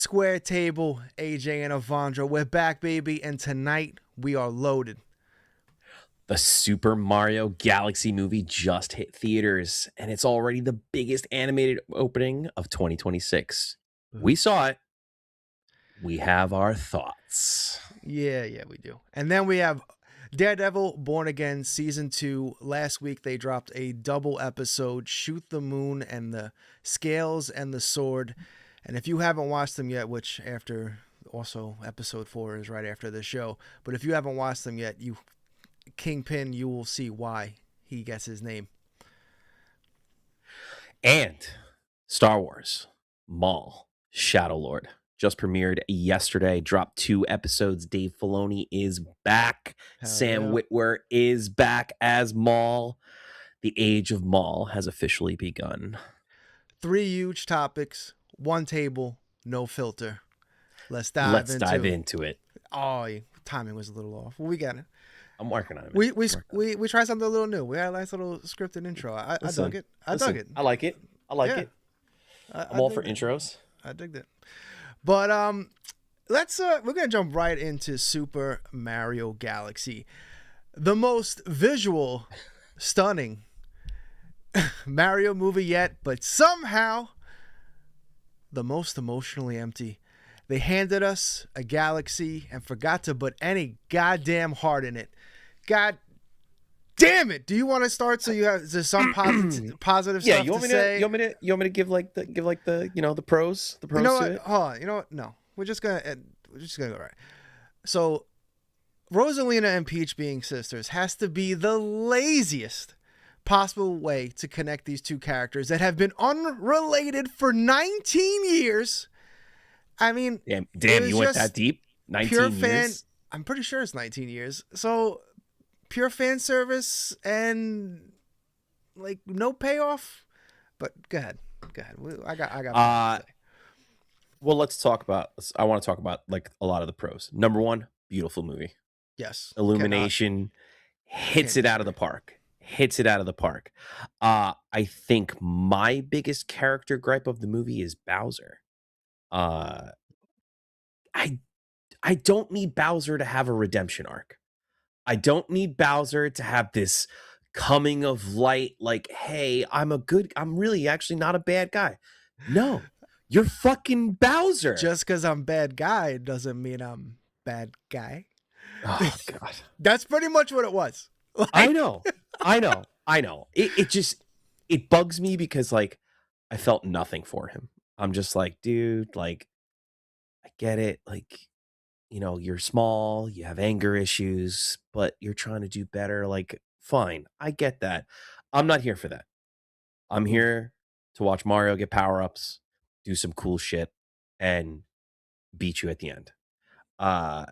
Square table, AJ and Avandra. We're back, baby, and tonight we are loaded. The Super Mario Galaxy movie just hit theaters, and it's already the biggest animated opening of 2026. We saw it. We have our thoughts. Yeah, we do. And then we have Daredevil Born Again Season 2. Last week they dropped a double episode, Shoot the Moon and the Scales and the Sword. And if you haven't watched them yet, which after also episode 4 is right after the show, but if you haven't watched them yet, Kingpin, you will see why he gets his name. And Star Wars Maul Shadow Lord just premiered yesterday, dropped 2 episodes. Dave Filoni is back. Sam Witwer is back as Maul. The age of Maul has officially begun. 3 huge topics, 1 table, no filter. Let's dive into it. Oh, timing was a little off. Well, we got it. I'm working on it. We tried something a little new. We had a nice little scripted intro. I dug it. I dug it. I like it. I'm all for intros. I digged it. But we're gonna jump right into Super Mario Galaxy, the most visual, stunning Mario movie yet, but somehow the most emotionally empty. They handed us a galaxy and forgot to put any goddamn heart in it. God damn it! Do you want to start so you have some positive stuff to say? You want me to give the pros? The pros. You know to what? it? Hold on. You know what? No, we're just gonna go right. So, Rosalina and Peach being sisters has to be the laziest possible way to connect these two characters that have been unrelated for 19 years. I mean, damn, you went that deep? 19 years? I'm pretty sure it's 19 years. So, pure fan service and like no payoff. But go ahead. I got. Well, I want to talk about like a lot of the pros. Number 1, beautiful movie. Yes. Illumination hits it out of the park. I think my biggest character gripe of the movie is Bowser. I don't need Bowser to have a redemption arc. I don't need Bowser to have this coming of light, like, hey, I'm really actually not a bad guy. No, you're fucking Bowser. Just because I'm bad guy doesn't mean I'm bad guy. Oh, God. That's pretty much what it was. Like... I know. It bugs me because, like, I felt nothing for him. I'm just like, dude, like, I get it. Like, you're small, you have anger issues, but you're trying to do better. Like, fine. I get that. I'm not here for that. I'm here to watch Mario get power-ups, do some cool shit, and beat you at the end. And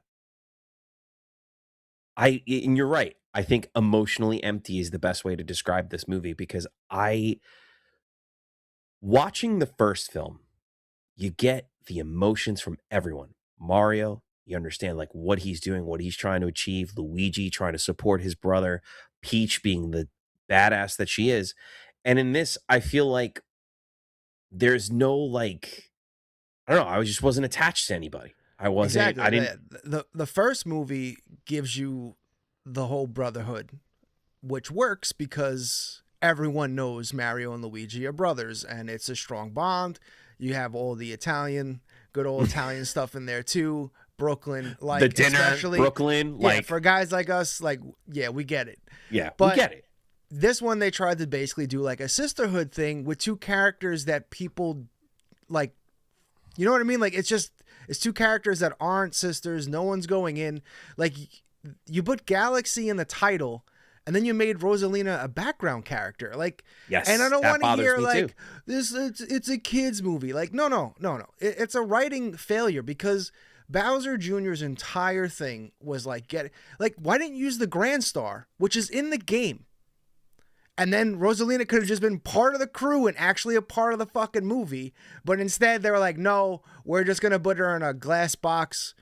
you're right. I think emotionally empty is the best way to describe this movie because watching the first film, you get the emotions from everyone. Mario, you understand like what he's doing, what he's trying to achieve. Luigi trying to support his brother. Peach being the badass that she is. And in this, I feel like there's no like, I don't know. I just wasn't attached to anybody. I wasn't. Exactly. I didn't. The first movie gives you the whole brotherhood, which works because everyone knows Mario and Luigi are brothers, and it's a strong bond. You have all the good old Italian stuff in there too. Brooklyn, like the dinner, especially Brooklyn, like for guys like us, like we get it. Yeah, but we get it. This one they tried to basically do like a sisterhood thing with 2 characters that people like. You know what I mean? Like it's 2 characters that aren't sisters. No one's going in. Like you put Galaxy in the title, and then you made Rosalina a background character. Like, yes, and I don't want to hear like too. this. It's a kids movie. Like, no. It's a writing failure because Bowser Jr.'s entire thing was like why didn't you use the Grand Star, which is in the game? And then Rosalina could have just been part of the crew and actually a part of the fucking movie. But instead they were like, no, we're just going to put her in a glass box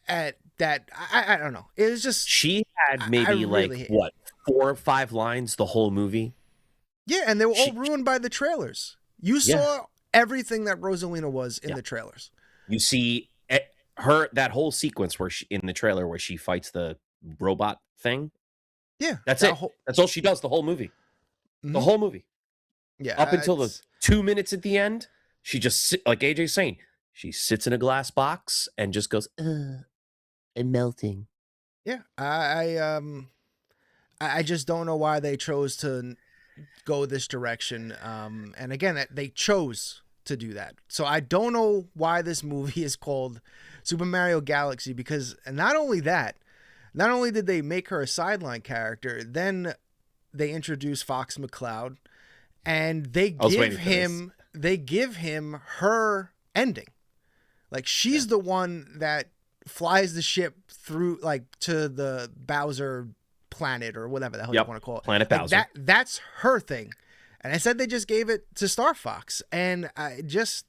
that I don't know. It was just... She had maybe really 4 or 5 lines the whole movie. Yeah, and they were all ruined by the trailers. You saw everything that Rosalina was in the trailers. You see her, that whole sequence where she, in the trailer where she fights the robot thing. Yeah, That's that it. whole. That's all she does the whole movie. The Mhm. whole movie. Up Yeah, until the 2 minutes at the end, she just like AJ's saying, she sits in a glass box and just goes, I'm melting. yeah. I just don't know why they chose to go this direction. And again, they chose to do that. So I don't know why this movie is called Super Mario Galaxy, because not only that, not only did they make her a sideline character, then they introduce Fox McCloud, and I was waiting for this. they give him her ending. Like, she's the one that flies the ship through, like, to the Bowser planet or whatever the hell you want to call it. Planet Like, Bowser. that's her thing. And I said they just gave it to Star Fox, and I just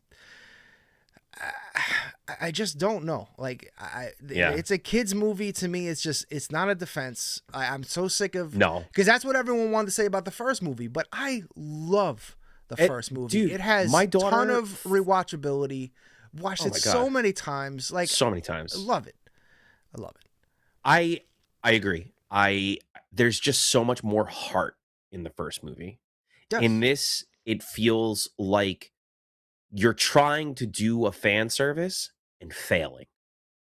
don't know. Like, it's a kids movie to me. It's not a defense. I'm so sick of because that's what everyone wanted to say about the first movie. But I love the first movie. Dude, it has a ton of rewatchability. Watched it so many times. Like, so many times. I love it. I agree. There's just so much more heart in the first movie. Yes. In this, it feels like you're trying to do a fan service and failing.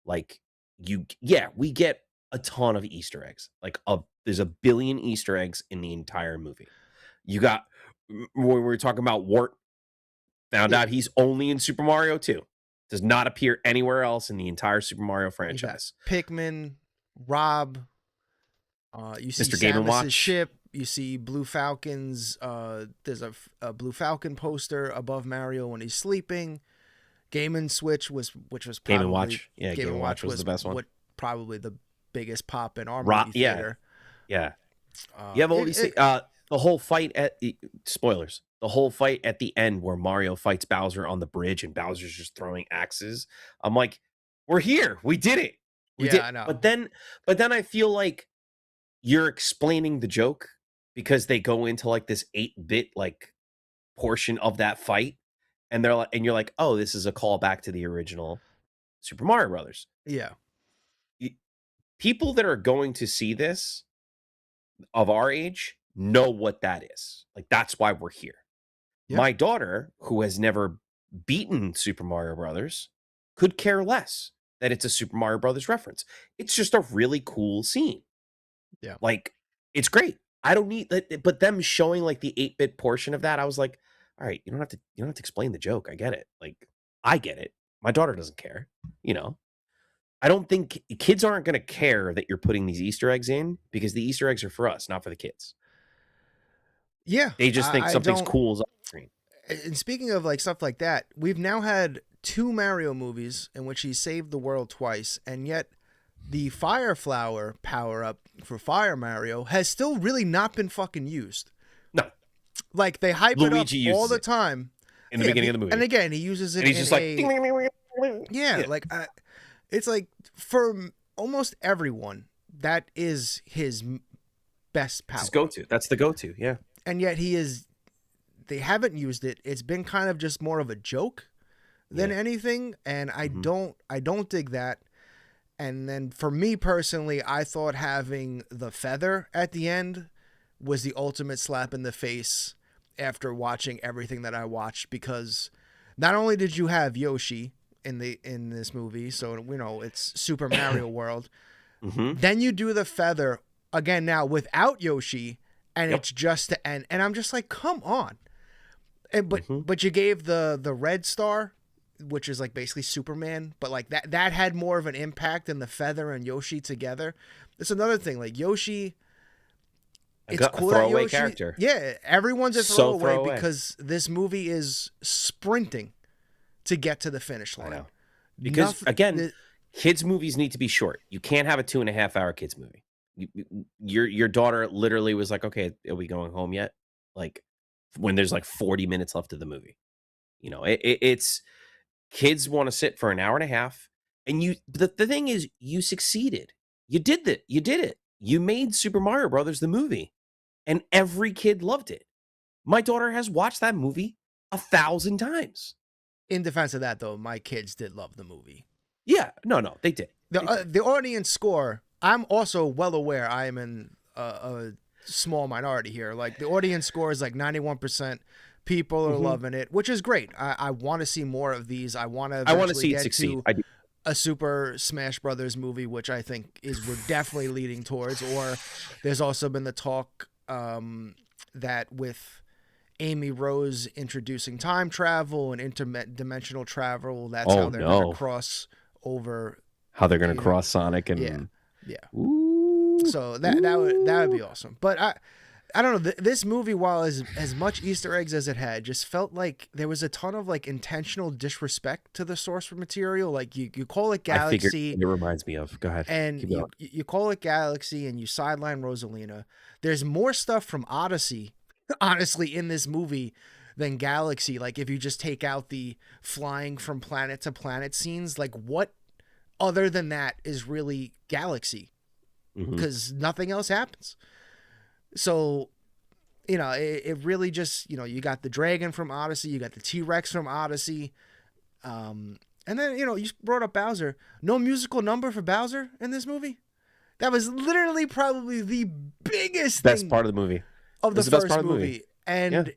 Like, we get a ton of Easter eggs. Like, there's a billion Easter eggs in the entire movie. You got, when we were talking about Wart, found out he's only in Super Mario 2. Does not appear anywhere else in the entire Super Mario franchise. Pikmin, Rob, you see Mr. Game & Watch ship. You see Blue Falcon's. There's a Blue Falcon poster above Mario when he's sleeping. Game & Switch which was probably Game & Watch. Yeah, Game & Watch was the best one. Probably the biggest pop in our movie theater. Yeah. You have all these things. The whole fight at spoilers. The whole fight at the end where Mario fights Bowser on the bridge and Bowser's just throwing axes. I'm like, we're here. We did it. I know. But then I feel like you're explaining the joke because they go into like this 8-bit like portion of that fight, and they're like, and you're like, oh, this is a callback to the original Super Mario Brothers. Yeah. People that are going to see this of our age know what that is. Like, that's why we're here. Yeah. My daughter, who has never beaten Super Mario Brothers, could care less that it's a Super Mario Brothers reference. It's just a really cool scene. Yeah. Like, it's great. I don't need that, but them showing like the 8-bit portion of that, I was like, all right, you don't have to explain the joke. I get it. Like, I get it. My daughter doesn't care, I don't think kids aren't going to care that you're putting these Easter eggs in, because the Easter eggs are for us, not for the kids. Yeah. They just think something's cool on the screen. And speaking of like stuff like that, we've now had 2 Mario movies in which he saved the world twice, and yet the Fire Flower power-up for Fire Mario has still really not been fucking used. No. Like, they hype Luigi it up all the time. In the beginning of the movie. And again, he uses it and he's just like... Yeah, like, it's like, for almost everyone, that is his best power. It's his go-to. That's the go-to, yeah. And yet they haven't used it. It's been kind of just more of a joke than anything, and I don't dig that. And then for me personally, I thought having the feather at the end was the ultimate slap in the face after watching everything that I watched, because not only did you have Yoshi in this movie, so it's Super Mario World, then you do the feather again now without Yoshi, and it's just the end, and I'm just like, come on. But you gave the red star, which is like basically Superman, but like that had more of an impact than the feather and Yoshi together. It's another thing, like Yoshi, it's cool, a throwaway character. Yeah, everyone's a throwaway because this movie is sprinting to get to the finish line. I know. Because kids movies need to be short. You can't have a 2.5-hour kids movie. Your daughter literally was like, okay, are we going home yet? Like, when there's like 40 minutes left of the movie. It's kids want to sit for an hour and a half, and the thing is, you succeeded. You did that. You did it. You made Super Mario Brothers the movie, and every kid loved it. My daughter has watched that movie 1,000 times. in defense of that, though, my kids did love the movie. Yeah, no, they did. The audience score, I'm also well aware I am in a small minority here. Like, the audience score is like 91%. People are loving it, which is great. I want to see more of these. I want to see it succeed. I do. A Super Smash Brothers movie, which I think we're definitely leading towards. Or there's also been the talk that with Amy Rose introducing time travel and interdimensional travel, that's how they're going to cross over. How they're going to cross Sonic and yeah. Ooh. So that would be awesome. But I don't know. This movie, while as much Easter eggs as it had, just felt like there was a ton of like intentional disrespect to the source material. Like you call it Galaxy. It reminds me of. Go ahead. And you call it Galaxy, and you sideline Rosalina. There's more stuff from Odyssey, honestly, in this movie than Galaxy. Like if you just take out the flying from planet to planet scenes, like what other than that is really Galaxy? Because nothing else happens. So, it really just, you got the dragon from Odyssey, you got the T-Rex from Odyssey. And then, you brought up Bowser. No musical number for Bowser in this movie? That was literally probably the best part of the movie. Of the first movie. And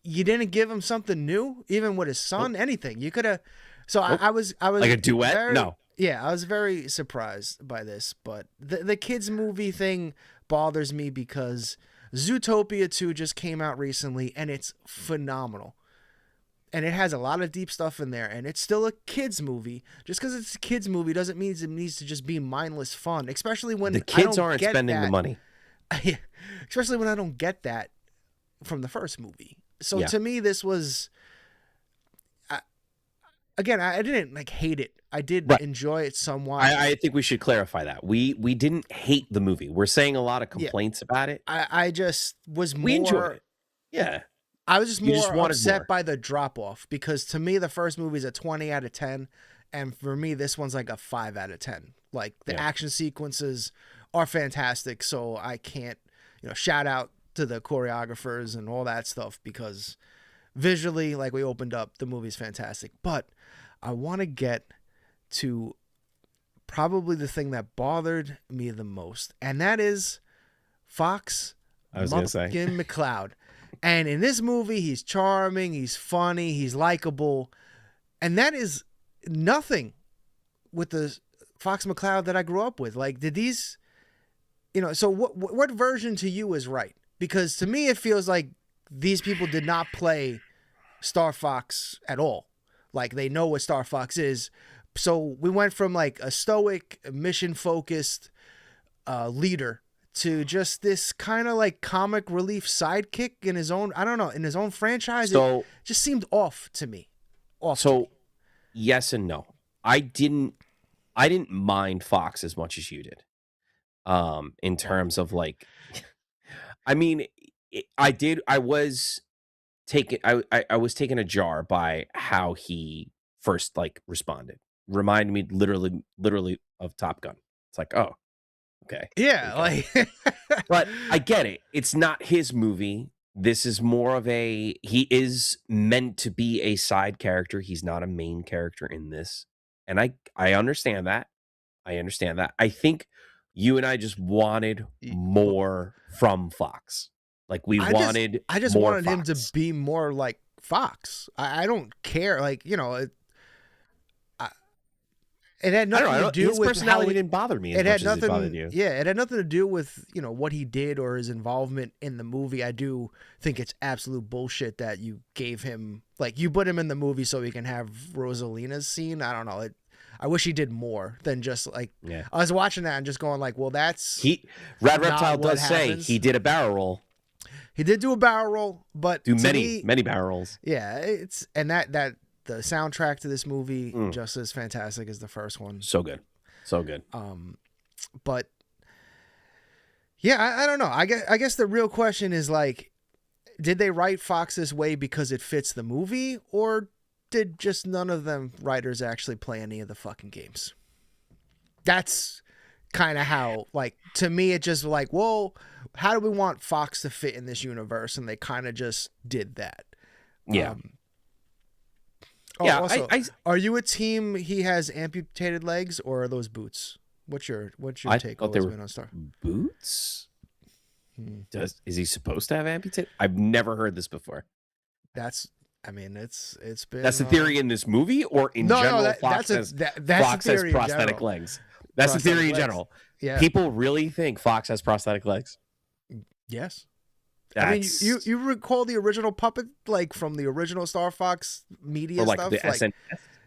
you didn't give him something new, even with his son, anything. You could have. So I was like a duet? No. Yeah, I was very surprised by this. But the kids movie thing bothers me because Zootopia 2 just came out recently and it's phenomenal. And it has a lot of deep stuff in there, and it's still a kids movie. Just because it's a kids movie doesn't mean it needs to just be mindless fun, especially when the kids aren't spending the money. Especially when I don't get that from the first movie. So to me, this was again, I didn't like hate it. I did enjoy it somewhat. I think we should clarify that. We didn't hate the movie. We're saying a lot of complaints about it. I just was more... We enjoyed it. Yeah. I was just more upset by the drop-off because to me, the first movie is a 20 out of 10. And for me, this one's like a 5 out of 10. Like the action sequences are fantastic. So I can't, shout out to the choreographers and all that stuff because visually, like we opened up, the movie's fantastic. But I want to get to probably the thing that bothered me the most, and that is Fox McCloud. And in this movie, he's charming, he's funny, he's likable, and that is nothing with the Fox McCloud that I grew up with. Like, did these, so what version to you is right? Because to me, it feels like these people did not play Star Fox at all. Like, they know what Star Fox is. So we went from like a stoic, mission-focused leader to just this kind of like comic relief sidekick in his own, I don't know, in his own franchise. So, it just seemed off to me. Yes and no. I didn't mind Fox as much as you did. In terms of like, I mean, I was taken ajar by how he first like responded. Reminded me literally of Top Gun. It's like, oh, okay. Yeah, like but I get it. It's not his movie. This is more of he is meant to be a side character. He's not a main character in this. And I understand that. I think you and I just wanted more from Fox. Like I just wanted Fox. Him to be more like Fox. I don't care. Like, it had nothing to do his with personality didn't bother me. It had nothing. As it bothered you. Yeah, it had nothing to do with what he did or his involvement in the movie. I do think it's absolute bullshit that you gave him, like, you put him in the movie so he can have Rosalina's scene. I don't know. I wish he did more than just like. Yeah. I was watching that and just going like, well, that's Rad Reptile does say he did a barrel roll. He did do a barrel roll, but many barrel rolls. Yeah, that. The soundtrack to this movie just as fantastic as the first one. So good. But yeah, I don't know. I guess the real question is like, did they write Fox this way because it fits the movie, or did just none of them writers actually play any of the fucking games? That's kind of how, like, to me, it just like, well, how do we want Fox to fit in this universe? And they kind of just did that. Yeah. Oh, Yeah, also, I are you a team he has amputated legs, or are those boots? What's your take thought they always were been on Star? boots. Hmm. Is he supposed to have amputated? I've never heard this before. That's, I mean, it's been. That's the theory in this movie, or in No, general, that's Fox the has theory in prosthetic general. legs. That's the theory in general. Yeah. People really think Fox has prosthetic legs. Yes. That's, I mean, you recall the original puppet, like from the original Star Fox media or like stuff, the SNS,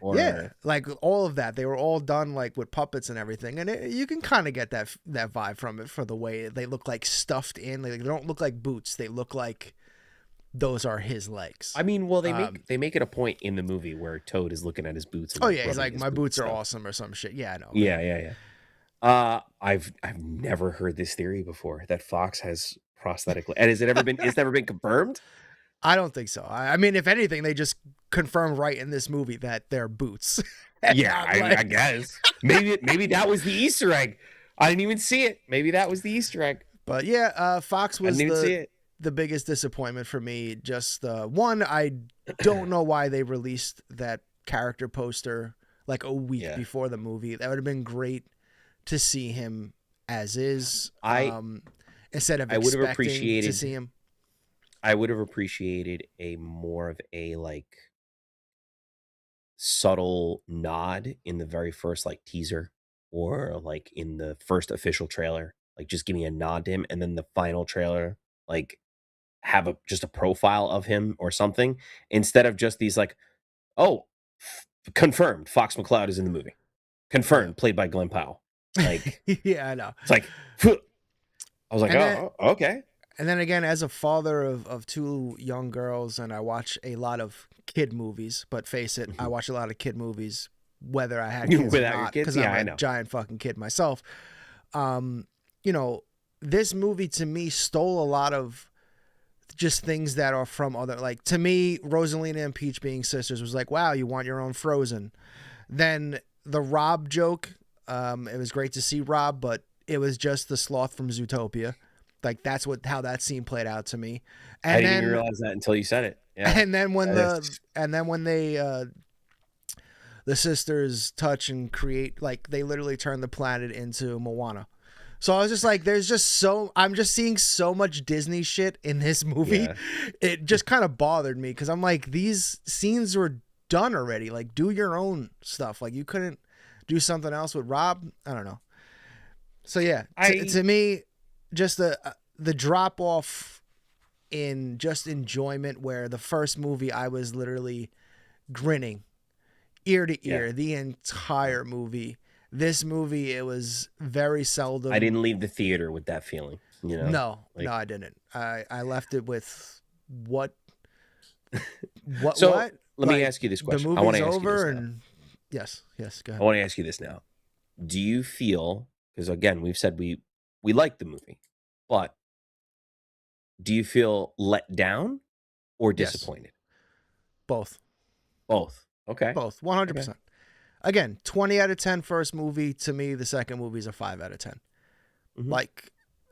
or yeah, like all of that. They were all done like with puppets and everything, and you can kind of get that vibe from it for the way they look like stuffed in. Like, they don't look like boots; they look like those are his legs. I mean, well, they make it a point in the movie where Toad is looking at his boots. And oh yeah, he's like, my boots are awesome or some shit. Yeah, I know. Yeah. I've never heard this theory before that Fox has prosthetic. And has it ever been? It's never been confirmed. I don't think so. I mean, if anything, they just confirmed right in this movie that they're boots. Yeah, I guess maybe that was the Easter egg. I didn't even see it. Maybe that was the Easter egg. But yeah, Fox was I didn't even see it. The biggest disappointment for me. Just one, I don't know why they released that character poster like a week before the movie. That would have been great to see him as is. Instead of expecting to see him. I would have appreciated a more of a like subtle nod in the very first like teaser, or like in the first official trailer. Like, just give me a nod to him, and then the final trailer, like, have just a profile of him or something, instead of just these like, oh, confirmed, Fox McCloud is in the movie. Confirmed, played by Glenn Powell. Like, yeah, I know. It's like, I was like, okay. And then again, as a father of two young girls, and I watch a lot of kid movies, but face it, I watch a lot of kid movies whether I had kids or not, because I'm a giant fucking kid myself. You know, this movie to me stole a lot of just things that are from other, like, to me, Rosalina and Peach being sisters was like, wow, you want your own Frozen. Then the Rob joke, it was great to see Rob, but it was just the sloth from Zootopia. Like, that's how that scene played out to me. And I didn't even realize that until you said it. Yeah. And then when the sisters touch and create, like, they literally turn the planet into Moana. So I was just like, I'm just seeing so much Disney shit in this movie. Yeah. It just kind of bothered me, because I'm like, these scenes were done already. Like, do your own stuff. Like, you couldn't do something else with Rob? I don't know. So yeah, to me, just the drop off in just enjoyment, where the first movie I was literally grinning ear to ear the entire movie. This movie, it was very seldom. I didn't leave the theater with that feeling, you know? No, I didn't. I left it with what? So what? Let me ask you this question. The movie's over, and yes, go ahead. I want to ask you this now. Do you feel, because again, we've said we like the movie, but do you feel let down or disappointed? Both. Okay. Both. 100%. Okay. Again, 20 out of 10 first movie. To me, the second movie is a 5 out of 10. Mm-hmm. Like,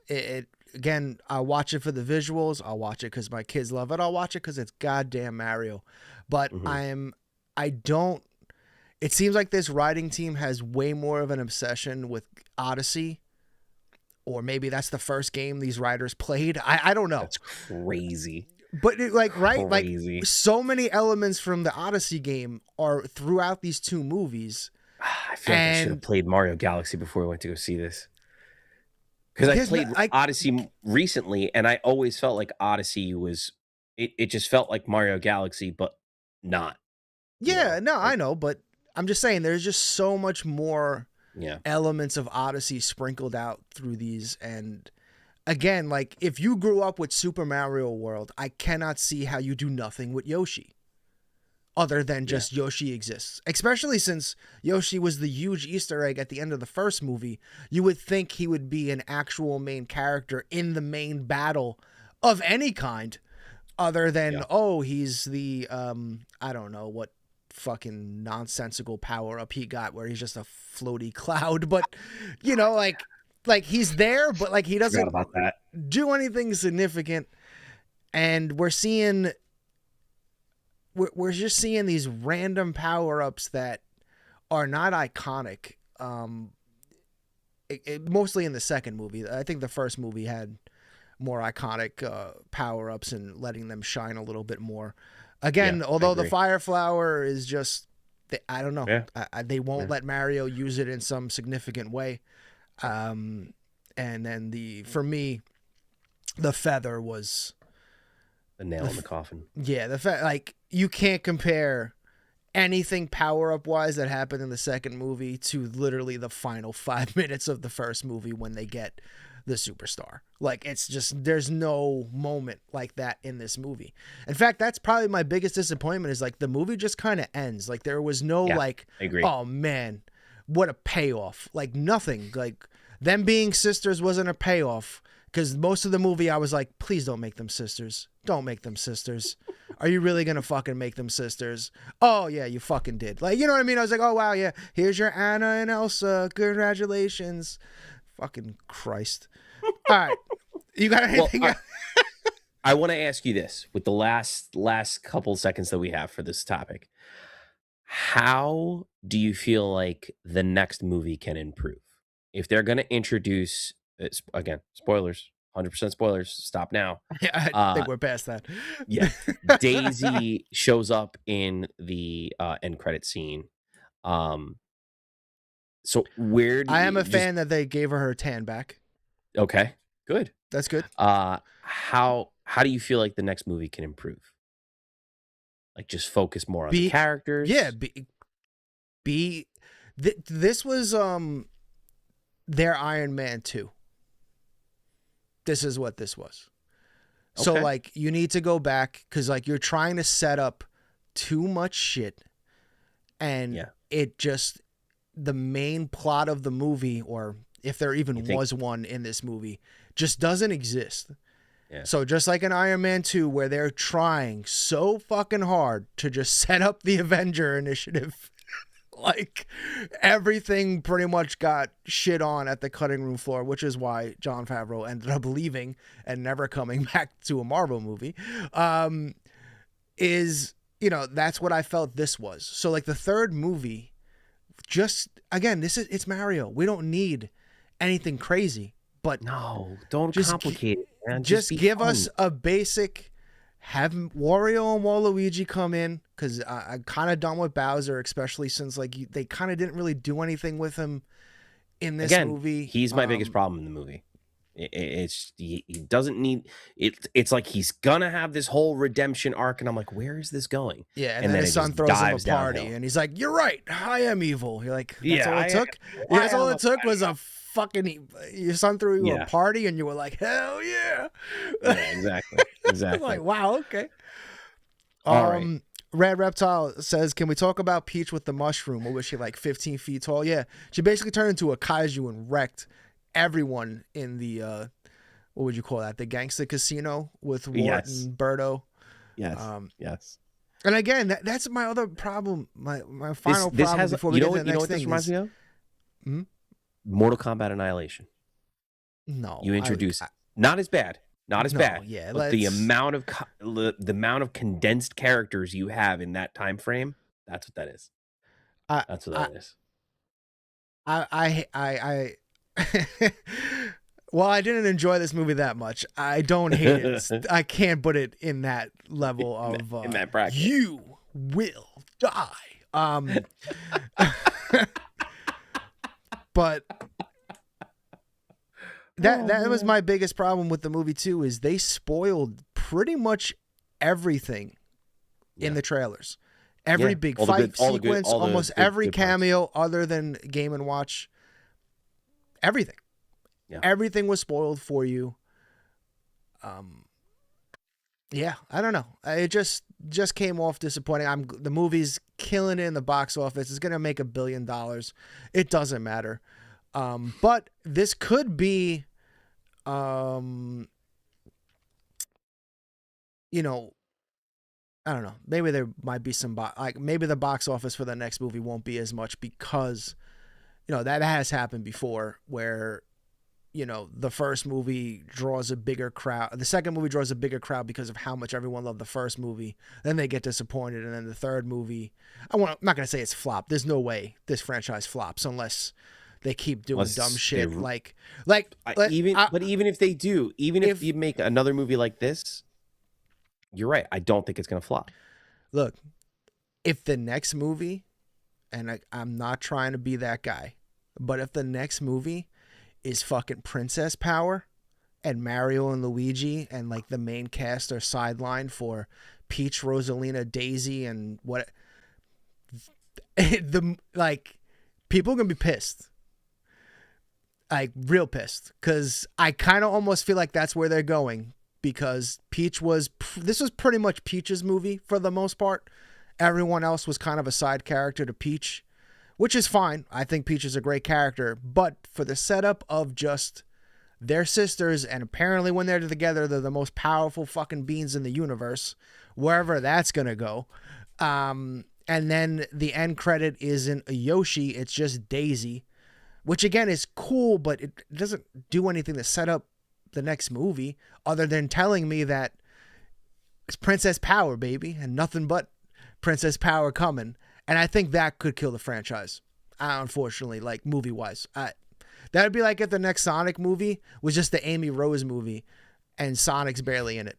it again, I'll watch it for the visuals. I'll watch it because my kids love it. I'll watch it because it's goddamn Mario. But it seems like this writing team has way more of an obsession with Odyssey, or maybe that's the first game these writers played. I don't know. That's crazy. But like so many elements from the Odyssey game are throughout these two movies. I feel like I should have played Mario Galaxy before I went to go see this. Because I played Odyssey recently, and I always felt like Odyssey was, it just felt like Mario Galaxy, but not. Yeah, I know, but I'm just saying there's just so much more elements of Odyssey sprinkled out through these. And again, like, if you grew up with Super Mario World, I cannot see how you do nothing with Yoshi other than just Yoshi exists. Especially since Yoshi was the huge Easter egg at the end of the first movie. You would think he would be an actual main character in the main battle of any kind, other than, he's the, I don't know what fucking nonsensical power up he got where he's just a floaty cloud. But, you know, like he's there, but like he doesn't do anything significant. And we're seeing we're just seeing these random power-ups that are not iconic. Mostly in the second movie. I think the first movie had more iconic power-ups and letting them shine a little bit more. Again, although the Fire Flower is just, I don't know. Yeah. They won't let Mario use it in some significant way. And then for me, the feather was the nail in the coffin. Yeah, like you can't compare anything power-up wise that happened in the second movie to literally the final 5 minutes of the first movie when they get the superstar. Like, it's just, there's no moment like that in this movie. In fact, that's probably my biggest disappointment, is like the movie just kind of ends. Like, there was no I agree. Oh man, what a payoff. Like, nothing. Like, them being sisters wasn't a payoff, because most of the movie I was like, please don't make them sisters. Don't make them sisters. Are you really going to fucking make them sisters? Oh, yeah, you fucking did. Like, you know what I mean? I was like, oh, wow, yeah. Here's your Anna and Elsa. Congratulations. Fucking Christ. All right. You got anything else? I want to ask you this with the last couple seconds that we have for this topic. How do you feel like the next movie can improve? If they're going to introduce, again, spoilers, 100% spoilers, stop now. Yeah, I think we're past that. Yeah. Daisy shows up in the end credit scene. So where do I am a fan that they gave her tan back. Okay, good. That's good. How do you feel like the next movie can improve? Like, just focus more on the characters? Yeah, this was their Iron Man 2. This is what this was. Okay. So, like, you need to go back, because, like, you're trying to set up too much shit, and it just, the main plot of the movie, or if there even was one in this movie, just doesn't exist. Yeah. So just like in Iron Man 2, where they're trying so fucking hard to just set up the Avenger Initiative, like, everything pretty much got shit on at the cutting room floor, which is why Jon Favreau ended up leaving and never coming back to a Marvel movie. That's what I felt this was. So, like, the third movie, just, again, it's Mario. We don't need anything crazy, but no, don't complicate it, man. Just give us a basic. Have Wario and Waluigi come in, because I'm kind of done with Bowser, especially since, like, they kind of didn't really do anything with him in this movie. He's my biggest problem in the movie. He doesn't need it. It's like he's gonna have this whole redemption arc, and I'm like, where is this going? Yeah, and then his son throws him a party, and he's like, "You're right, I am evil." You're like, "That's all it took." That's all it took was a fucking, your son threw you a party, and you were like, "Hell yeah!" Yeah, exactly. Like, wow, okay. All right. Red Reptile says, can we talk about Peach with the mushroom? Or was she like 15 feet tall? Yeah, she basically turned into a kaiju and wrecked everyone in the what would you call that? The gangster casino with Wart and Birdo. Yes. Yes. And again, that's my other problem. My final problem before we get to the next thing. This reminds me of? Hmm? Mortal Kombat Annihilation. No. You introduce not as bad. Not as bad. Yeah, but the amount of condensed characters you have in that time frame, that's what that is. That's what that is. I well, I didn't enjoy this movie that much. I don't hate it. I can't put it in that level of in that bracket. You will die. But that was my biggest problem with the movie too, is they spoiled pretty much everything in the trailers. Every big fight sequence, almost every cameo other than Game & Watch. Everything. Yeah. Everything was spoiled for you. Yeah, I don't know. It just came off disappointing. The movie's killing it in the box office. It's going to make $1 billion. It doesn't matter. But this could be, I don't know. Maybe there might be some, maybe the box office for the next movie won't be as much, because, that has happened before, where the first movie draws a bigger crowd. The second movie draws a bigger crowd because of how much everyone loved the first movie. Then they get disappointed. And then the third movie, I'm not going to say it's flopped. There's no way this franchise flops unless they keep doing dumb shit. Even if they do, even if you make another movie like this, you're right. I don't think it's going to flop. Look, if the next movie, and I'm not trying to be that guy, but if the next movie is fucking Princess Power and Mario and Luigi and like the main cast are sidelined for Peach, Rosalina, Daisy, and what people are gonna be pissed. Like real pissed. Cause I kind of almost feel like that's where they're going, because this was pretty much Peach's movie for the most part. Everyone else was kind of a side character to Peach, which is fine. I think Peach is a great character, but for the setup of just their sisters, and apparently when they're together, they're the most powerful fucking beings in the universe, wherever that's going to go. And then the end credit isn't a Yoshi, it's just Daisy, which again is cool, but it doesn't do anything to set up the next movie other than telling me that it's Princess Power, baby, and nothing but Princess Power coming. And I think that could kill the franchise, unfortunately, like movie-wise. That would be like if the next Sonic movie was just the Amy Rose movie and Sonic's barely in it.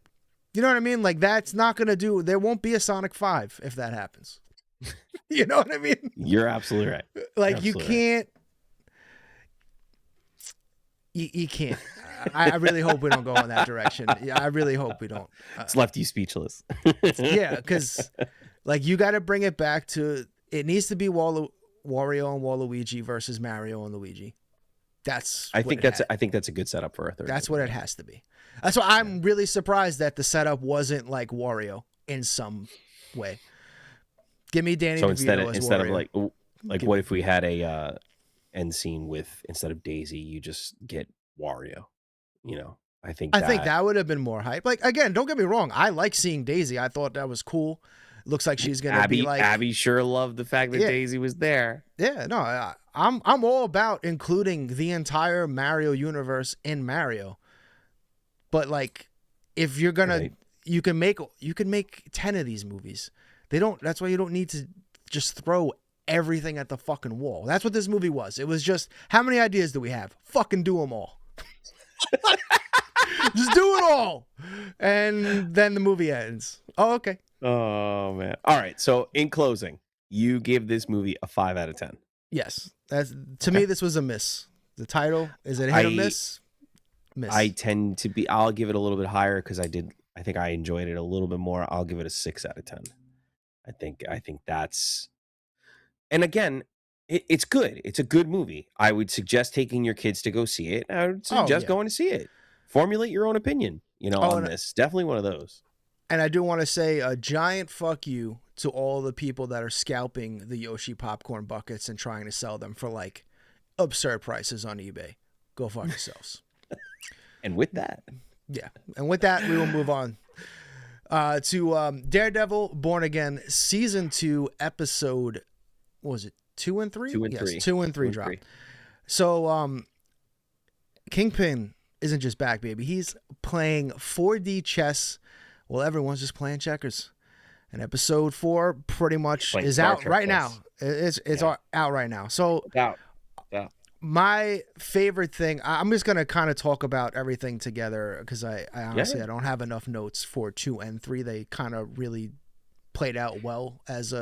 You know what I mean? Like, that's not going to do... There won't be a Sonic 5 if that happens. You know what I mean? You're absolutely right. Like, you can't... You can't. I really hope we don't go in that direction. I really hope we don't. It's left you speechless. Yeah, because... Like, you got to bring it back to, it needs to be Wario and Waluigi versus Mario and Luigi. I think that's a good setup for a third. That's what it has to be. That's why I'm really surprised that the setup wasn't like Wario in some way. Give me Danny DeVito instead Wario. of what if we had a end scene with, instead of Daisy, you just get Wario? I think that would have been more hype. Like, again, don't get me wrong, I like seeing Daisy. I thought that was cool. Looks like she's gonna be like Abby. Sure loved the fact that Daisy was there. Yeah, no, I'm all about including the entire Mario universe in Mario. But like, if you're gonna, you can make 10 of these movies. That's why you don't need to just throw everything at the fucking wall. That's what this movie was. It was just, how many ideas do we have? Fucking do them all. Just do it all, and then the movie ends. Oh, okay. Oh man! All right. So in closing, you give this movie a 5 out of 10. Yes, to me this was a miss. The title, is it a hit or miss? Miss. I tend to be. I'll give it a little bit higher because I think I enjoyed it a little bit more. I'll give it a 6 out of 10. I think that's. And again, it's good. It's a good movie. I would suggest taking your kids to go see it. I would suggest going to see it. Formulate your own opinion. On this. Definitely one of those. And I do want to say a giant fuck you to all the people that are scalping the Yoshi popcorn buckets and trying to sell them for like absurd prices on eBay. Go fuck yourselves. And with that, we will move on to Daredevil Born Again Season 2 episode, what was it, 2 and 3? 2 and 3. 2 and 3 drop. So Kingpin isn't just back, baby. He's playing 4D chess. Well, everyone's just playing checkers. And episode 4 pretty much is out right now. It's out right now. So my favorite thing, I'm just going to kind of talk about everything together because I honestly I don't have enough notes for 2 and 3. They kind of really played out well as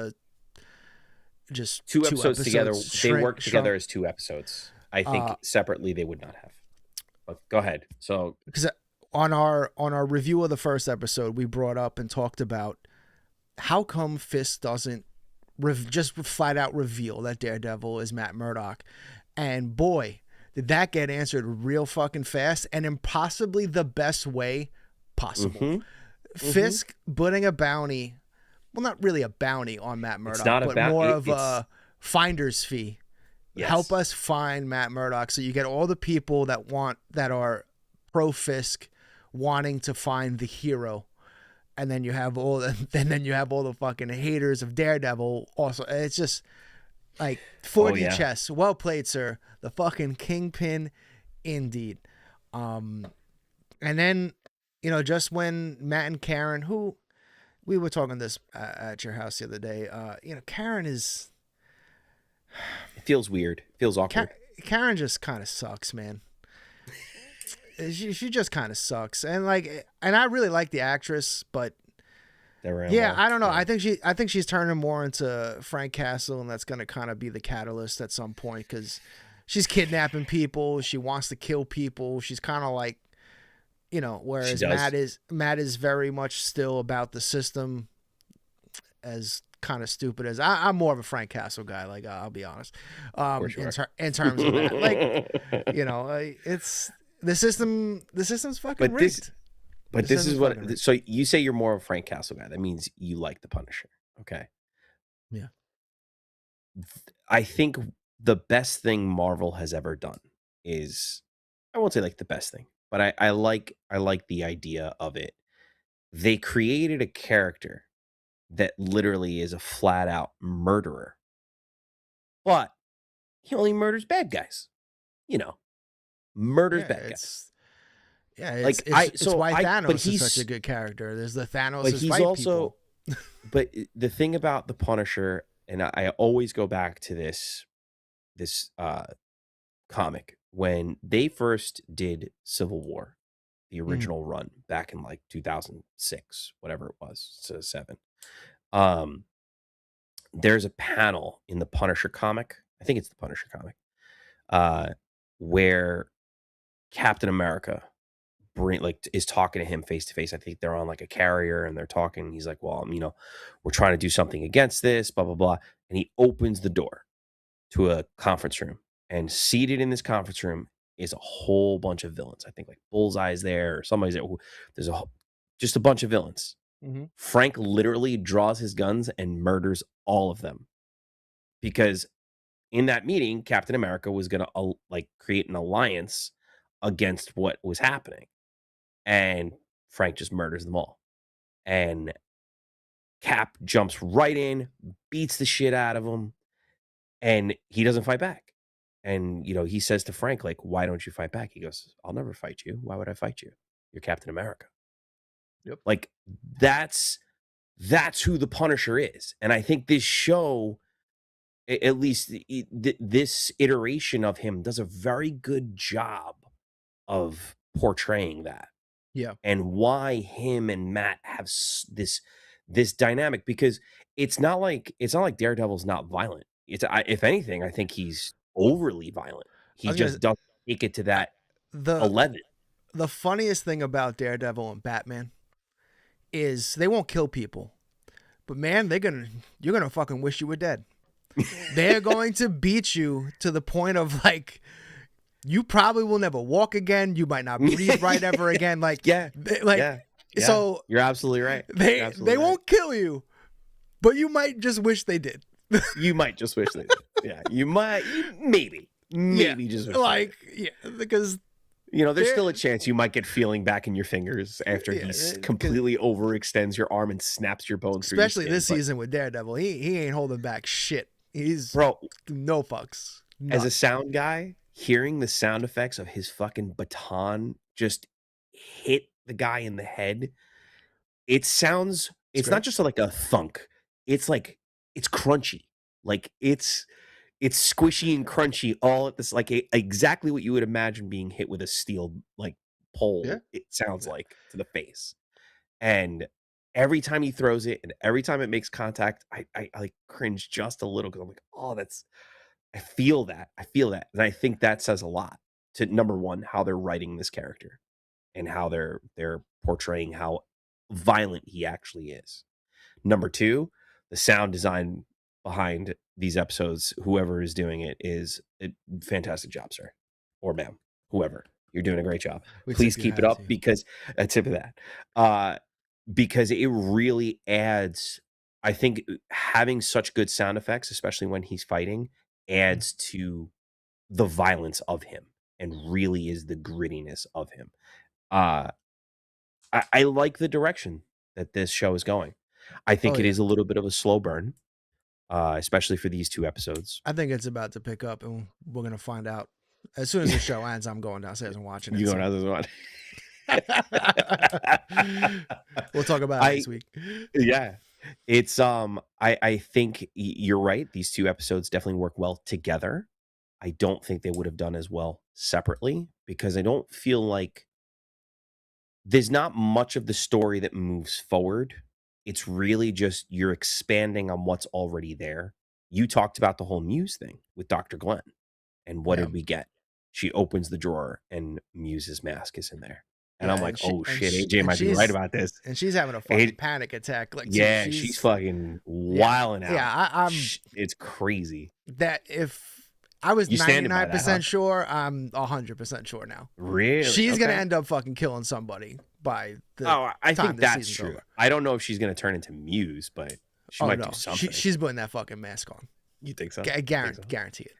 just two episodes together. They work together as 2 episodes. I think separately they would not have. But go ahead. So because on our review of the first episode, we brought up and talked about how come Fist doesn't just flat out reveal that Daredevil is Matt Murdock. And boy, did that get answered real fucking fast and in possibly the best way possible. Mm-hmm. Fisk putting a bounty, well, not really a bounty on Matt Murdock, but more of a finder's fee. Yes. Help us find Matt Murdock. So you get all the people that are pro Fisk wanting to find the hero. And then you have all the fucking haters of Daredevil. Also, it's just like 4D chess. Well played, sir. The fucking Kingpin Indeed. Um, and then, just when Matt and Karen, who we were talking this at your house the other day, Karen is. It feels weird. It feels awkward. Karen just kind of sucks, man. She just kind of sucks, and I really like the actress, but yeah, I don't know. Yeah. I think she's turning more into Frank Castle, and that's going to kind of be the catalyst at some point because she's kidnapping people. She wants to kill people. She's kind of like, whereas Matt is very much still about the system, as kind of stupid as I'm more of a Frank Castle guy. Like I'll be honest, in terms of that, it's the system. The system's fucking rigged. But this is what. So you say you're more of a Frank Castle guy. That means you like the Punisher. Okay. Yeah. I think the best thing Marvel has ever done is, I won't say like the best thing, but I like the idea of it. They created a character that literally is a flat out murderer, but he only murders bad guys. Murders bad guys. Yeah, it's why Thanos is such a good character. There's the Thanos, but he's also. But the thing about the Punisher, and I always go back to this comic when they first did Civil War, the original run back in like 2006, whatever it was, so 7. There's a panel in the Punisher comic. I think it's the Punisher comic, where Captain America is talking to him face to face. I think they're on like a carrier and they're talking. And he's like, well, we're trying to do something against this, blah, blah, blah. And he opens the door to a conference room, and seated in this conference room is a whole bunch of villains. I think like Bullseye's there or somebody's there. There's just a bunch of villains. Mm-hmm. Frank literally draws his guns and murders all of them because in that meeting, Captain America was going to create an alliance against what was happening. And Frank just murders them all. And Cap jumps right in, beats the shit out of him, and he doesn't fight back. And, he says to Frank, like, why don't you fight back? He goes, I'll never fight you. Why would I fight you? You're Captain America. Yep. Like, that's who the Punisher is. And I think this show, at least this iteration of him, does a very good job of portraying that. Yeah. And why him and Matt have this dynamic, because it's not like Daredevil's not violent. If anything, I think he's overly violent. He just doesn't take it to that 11. The funniest thing about Daredevil and Batman is they won't kill people, but man, you're gonna fucking wish you were dead. They're going to beat you to the point of like, you probably will never walk again. You might not breathe right ever again. Like, so you're absolutely right. They won't kill you, but you might just wish they did. You might just wish they did. Yeah, you might. Maybe just wish because there's still a chance you might get feeling back in your fingers after he completely overextends your arm and snaps your bones. Especially this season with Daredevil, he ain't holding back shit. He's no fucks. None. As a sound guy, hearing the sound effects of his fucking baton just hit the guy in the head, it's not just like a thunk. It's like, it's crunchy. Like it's squishy and crunchy all at this, like exactly what you would imagine being hit with a steel like pole. Yeah. It sounds like to the face. And every time he throws it and every time it makes contact, I like cringe just a little because I'm like, oh, I feel that. And I think that says a lot to, number one, how they're writing this character and how they're portraying how violent he actually is. Number two, the sound design behind these episodes, whoever is doing it, is a fantastic job, sir. Or ma'am, whoever. You're doing a great job. Please keep it up because a tip of that. Because it really adds, I think having such good sound effects, especially when he's fighting, adds to the violence of him and really is the grittiness of him. I like the direction that this show is going. I think it is a little bit of a slow burn, especially for these 2 episodes. I think it's about to pick up, and we're going to find out As soon as the show ends, I'm going downstairs and watching it. You going out this one? We'll talk about it next week. Yeah. It's I think you're right. These two episodes definitely work well together. I don't think they would have done as well separately because I don't feel like there's not much of the story that moves forward. It's really just you're expanding on what's already there. You talked about the whole Muse thing with Dr. Glenn. And what did we get? She opens the drawer and Muse's mask is in there. And I'm like, oh shit, AJ might be right about this. And she's having a fucking panic attack. Like, yeah, she's fucking wilding out. Yeah, it's crazy. That if I was 99% sure, I'm 100% sure now. Really? She's gonna end up fucking killing somebody by the I time think that's true. Over. I don't know if she's gonna turn into Muse, but she might do something. She's putting that fucking mask on. You think so? I guarantee it.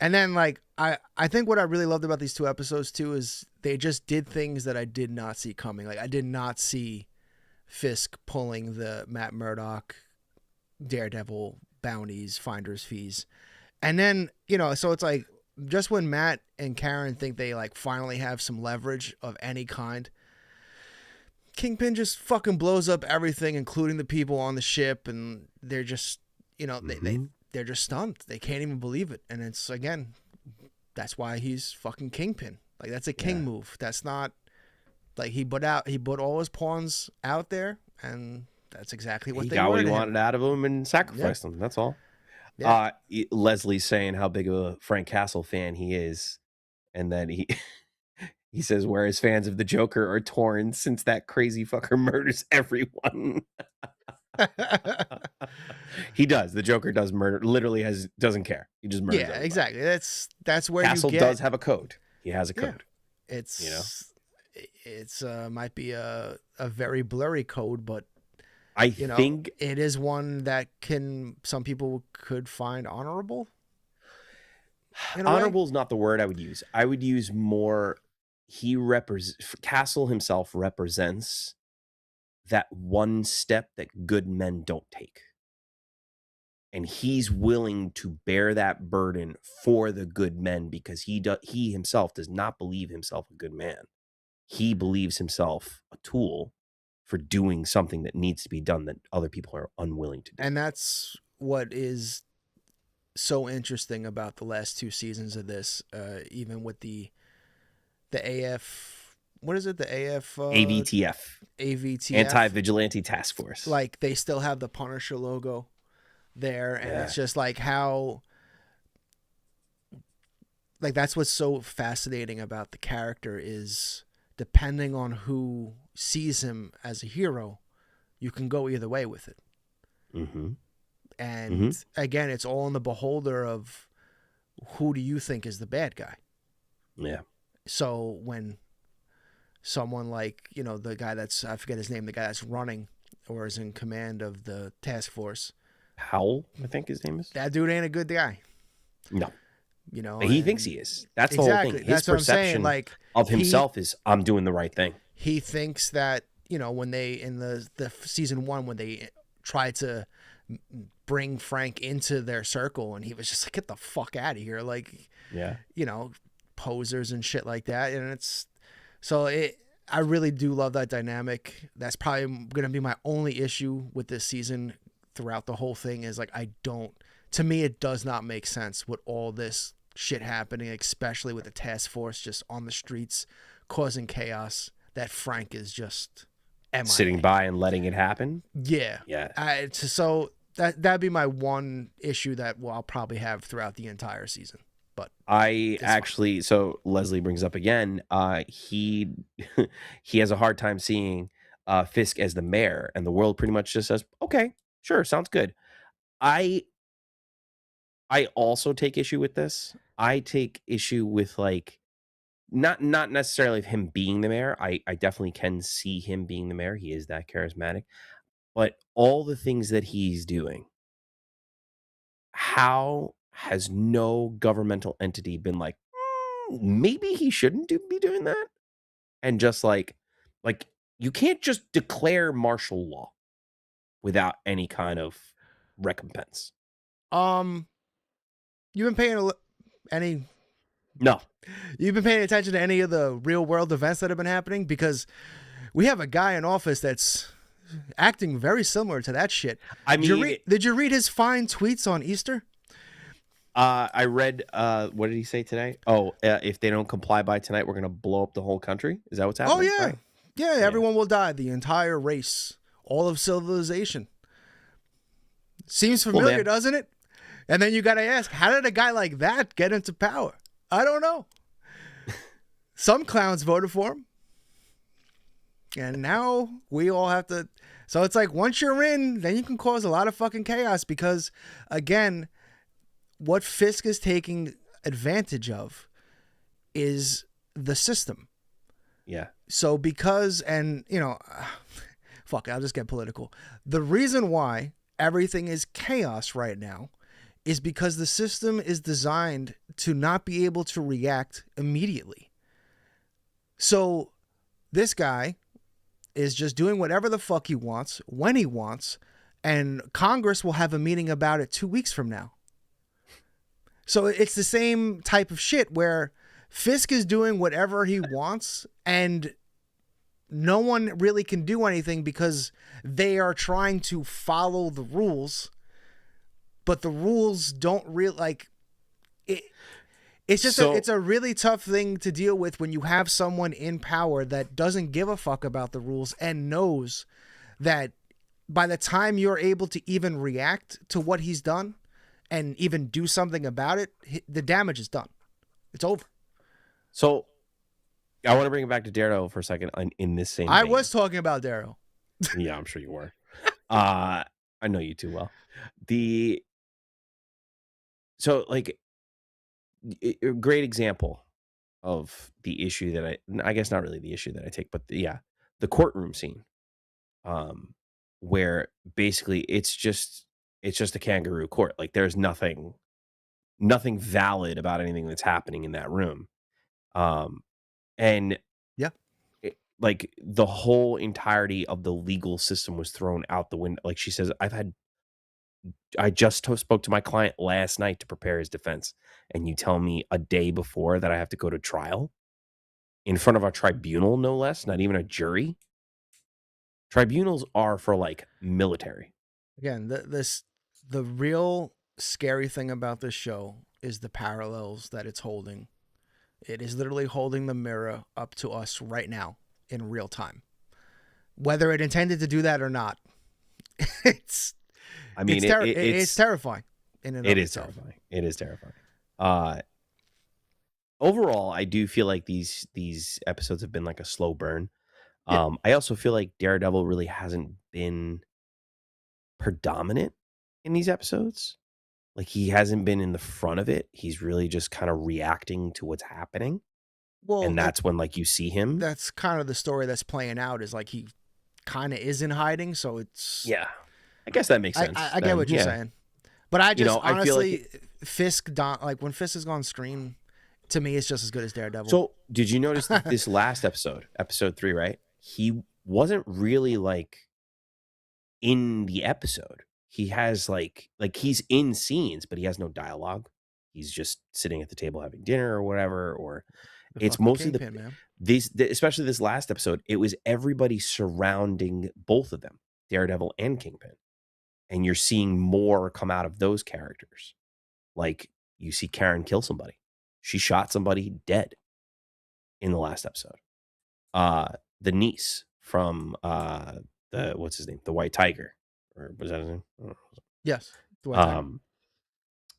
And then, like, I think what I really loved about these two episodes, too, is they just did things that I did not see coming. Like, I did not see Fisk pulling the Matt Murdock, Daredevil bounties, finder's fees. And then, so it's like, just when Matt and Karen think they, like, finally have some leverage of any kind, Kingpin just fucking blows up everything, including the people on the ship, and they're just, they're just stunned. They can't even believe it. And it's, again, that's why he's fucking Kingpin. Like, that's a king move. That's not, like, he put all his pawns out there, and that's exactly what he they got what he wanted out of him and sacrificed them. That's all. Yeah. Leslie's saying how big of a Frank Castle fan he is. And then he says, whereas fans of the Joker are torn since that crazy fucker murders everyone. He does. The Joker does murder. Literally doesn't care. He just murders. Yeah, everybody. Exactly. That's where Castle does have a code. He has a code. It's it's might be a very blurry code, but I think it is one that some people could find honorable. Honorable is not the word I would use. I would use more. Castle himself represents that one step that good men don't take. And he's willing to bear that burden for the good men because he himself does not believe himself a good man. He believes himself a tool for doing something that needs to be done that other people are unwilling to do. And that's what is so interesting about the last two seasons of this, even with the AF. What is it? The AF? AVTF. AVTF. Anti-Vigilante Task Force. Like, they still have the Punisher logo there. And it's just like how... Like, that's what's so fascinating about the character is depending on who sees him as a hero, you can go either way with it. Mm-hmm. And again, it's all in the beholder of who do you think is the bad guy? Yeah. So when someone like, the guy I forget his name, the guy that's running or is in command of the task force. Powell, I think his name is. That dude ain't a good guy. No. He thinks he is. That's the whole thing. His perception of himself is, I'm doing the right thing. He thinks that, when they, in the season 1, when they tried to bring Frank into their circle and he was just like, get the fuck out of here. Like, posers and shit like that. And I really do love that dynamic. That's probably going to be my only issue with this season throughout the whole thing is like, to me, it does not make sense with all this shit happening, especially with the task force just on the streets causing chaos, that Frank is just sitting by and letting it happen. Yeah. Yeah. So that'd be my one issue that I'll probably have throughout the entire season. But so Leslie brings up again, he has a hard time seeing Fisk as the mayor, and the world pretty much just says, okay, sure, sounds good. I also take issue with this. I take issue with not necessarily of him being the mayor. I definitely can see him being the mayor. He is that charismatic. But all the things that he's doing, how has no governmental entity been like, maybe he shouldn't be doing that? And just like you can't just declare martial law without any kind of recompense. You've been paying any No. You've been paying attention to any of the real world events that have been happening? Because we have a guy in office that's acting very similar to that shit. I mean, did you read his fine tweets on Easter? I read, what did he say today? Oh, if they don't comply by tonight, we're going to blow up the whole country. Is that what's happening? Oh, yeah. Right? Yeah, everyone will die. The entire race. All of civilization. Seems familiar, doesn't it? And then you got to ask, how did a guy like that get into power? I don't know. Some clowns voted for him. And now we all have to. So it's like once you're in, then you can cause a lot of fucking chaos because, again, what Fisk is taking advantage of is the system. Yeah. So because, and, fuck it, I'll just get political. The reason why everything is chaos right now is because the system is designed to not be able to react immediately. So this guy is just doing whatever the fuck he wants, when he wants, and Congress will have a meeting about it 2 weeks from now. So it's the same type of shit where Fisk is doing whatever he wants and no one really can do anything because they are trying to follow the rules, but the rules don't really like it. It's just it's a really tough thing to deal with when you have someone in power that doesn't give a fuck about the rules and knows that by the time you're able to even react to what he's done and even do something about it, the damage is done. It's over. So I want to bring it back to Daredevil for a second in this same I vein. was talking about Daredevil. Yeah, I'm sure you were. I know you too well. So like a great example of the issue that I guess not really the issue that I take, but the courtroom scene, where basically it's just a kangaroo court. Like there's nothing valid about anything that's happening in that room. And yeah, like the whole entirety of the legal system was thrown out the window. Like she says, I just spoke to my client last night to prepare his defense. And you tell me a day before that I have to go to trial in front of a tribunal, no less, not even a jury. Tribunals are for like military. Again, the real scary thing about this show is the parallels that it's holding. It is literally holding the mirror up to us right now in real time. Whether it intended to do that or not, it's terrifying. It is terrifying. It is terrifying. Overall, I do feel like these episodes have been like a slow burn. Yeah. I also feel like Daredevil really hasn't been predominant in these episodes. Like he hasn't been in the front of it. He's really just kind of reacting to what's happening. Well, and that's when like you see him. That's kind of the story that's playing out is like he kind of is in hiding. So it's I guess that makes sense. I get what you're saying, but I just honestly I feel like Fisk like when Fisk is on screen, to me it's just as good as Daredevil. So did you notice that this last episode 3, right? He wasn't really like in the episode. He has like he's in scenes, but he has no dialogue. He's just sitting at the table having dinner or whatever. Or it's mostly Kingpin, especially this last episode. It was everybody surrounding both of them, Daredevil and Kingpin, and you're seeing more come out of those characters. Like you see Karen kill somebody. She shot somebody dead in the last episode. The niece from the what's his name, the White Tiger. Or was that his name? Yes. The White Tiger.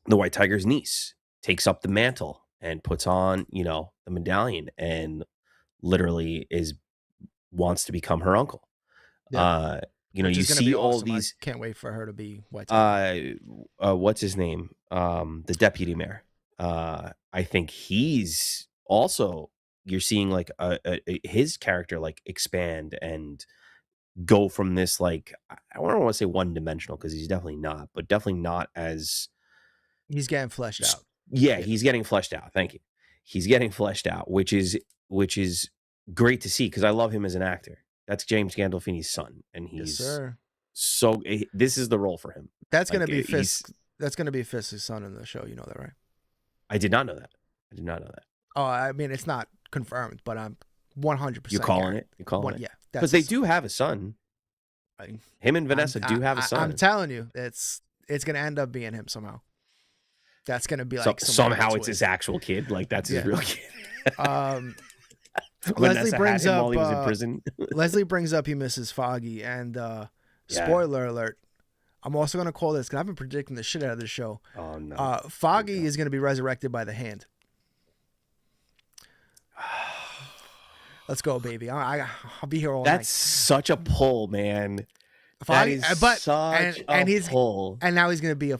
The White Tiger's niece takes up the mantle and puts on, the medallion and literally wants to become her uncle. Yeah. You see all awesome. These. I can't wait for her to be White Tiger. What's his name? The deputy mayor. I think he's also. You're seeing like his character like expand and go from this like I don't want to say one dimensional because he's definitely not, but definitely not as he's getting fleshed out. Yeah, he's getting fleshed out. Thank you. He's getting fleshed out, which is great to see because I love him as an actor. That's James Gandolfini's son, and he's so. This is the role for him. That's gonna be Fisk. That's gonna be Fisk's son in the show. You know that, right? I did not know that. Oh, I mean, it's not confirmed, but I'm 100%. You calling it? You calling it? Yeah, because they do have a son. Him and Vanessa do have a son. I'm telling you, it's gonna end up being him somehow. That's gonna be like somehow it's his actual kid. Like that's his real kid. Leslie brings up while he was in prison. Leslie brings up he misses Foggy, and spoiler alert. I'm also gonna call this because I've been predicting the shit out of this show. Oh no! Foggy is gonna be resurrected by the Hand. Let's go, baby. I'll be here all night. That's such a pull, man. Foggy, that is such a pull. And now he's gonna be a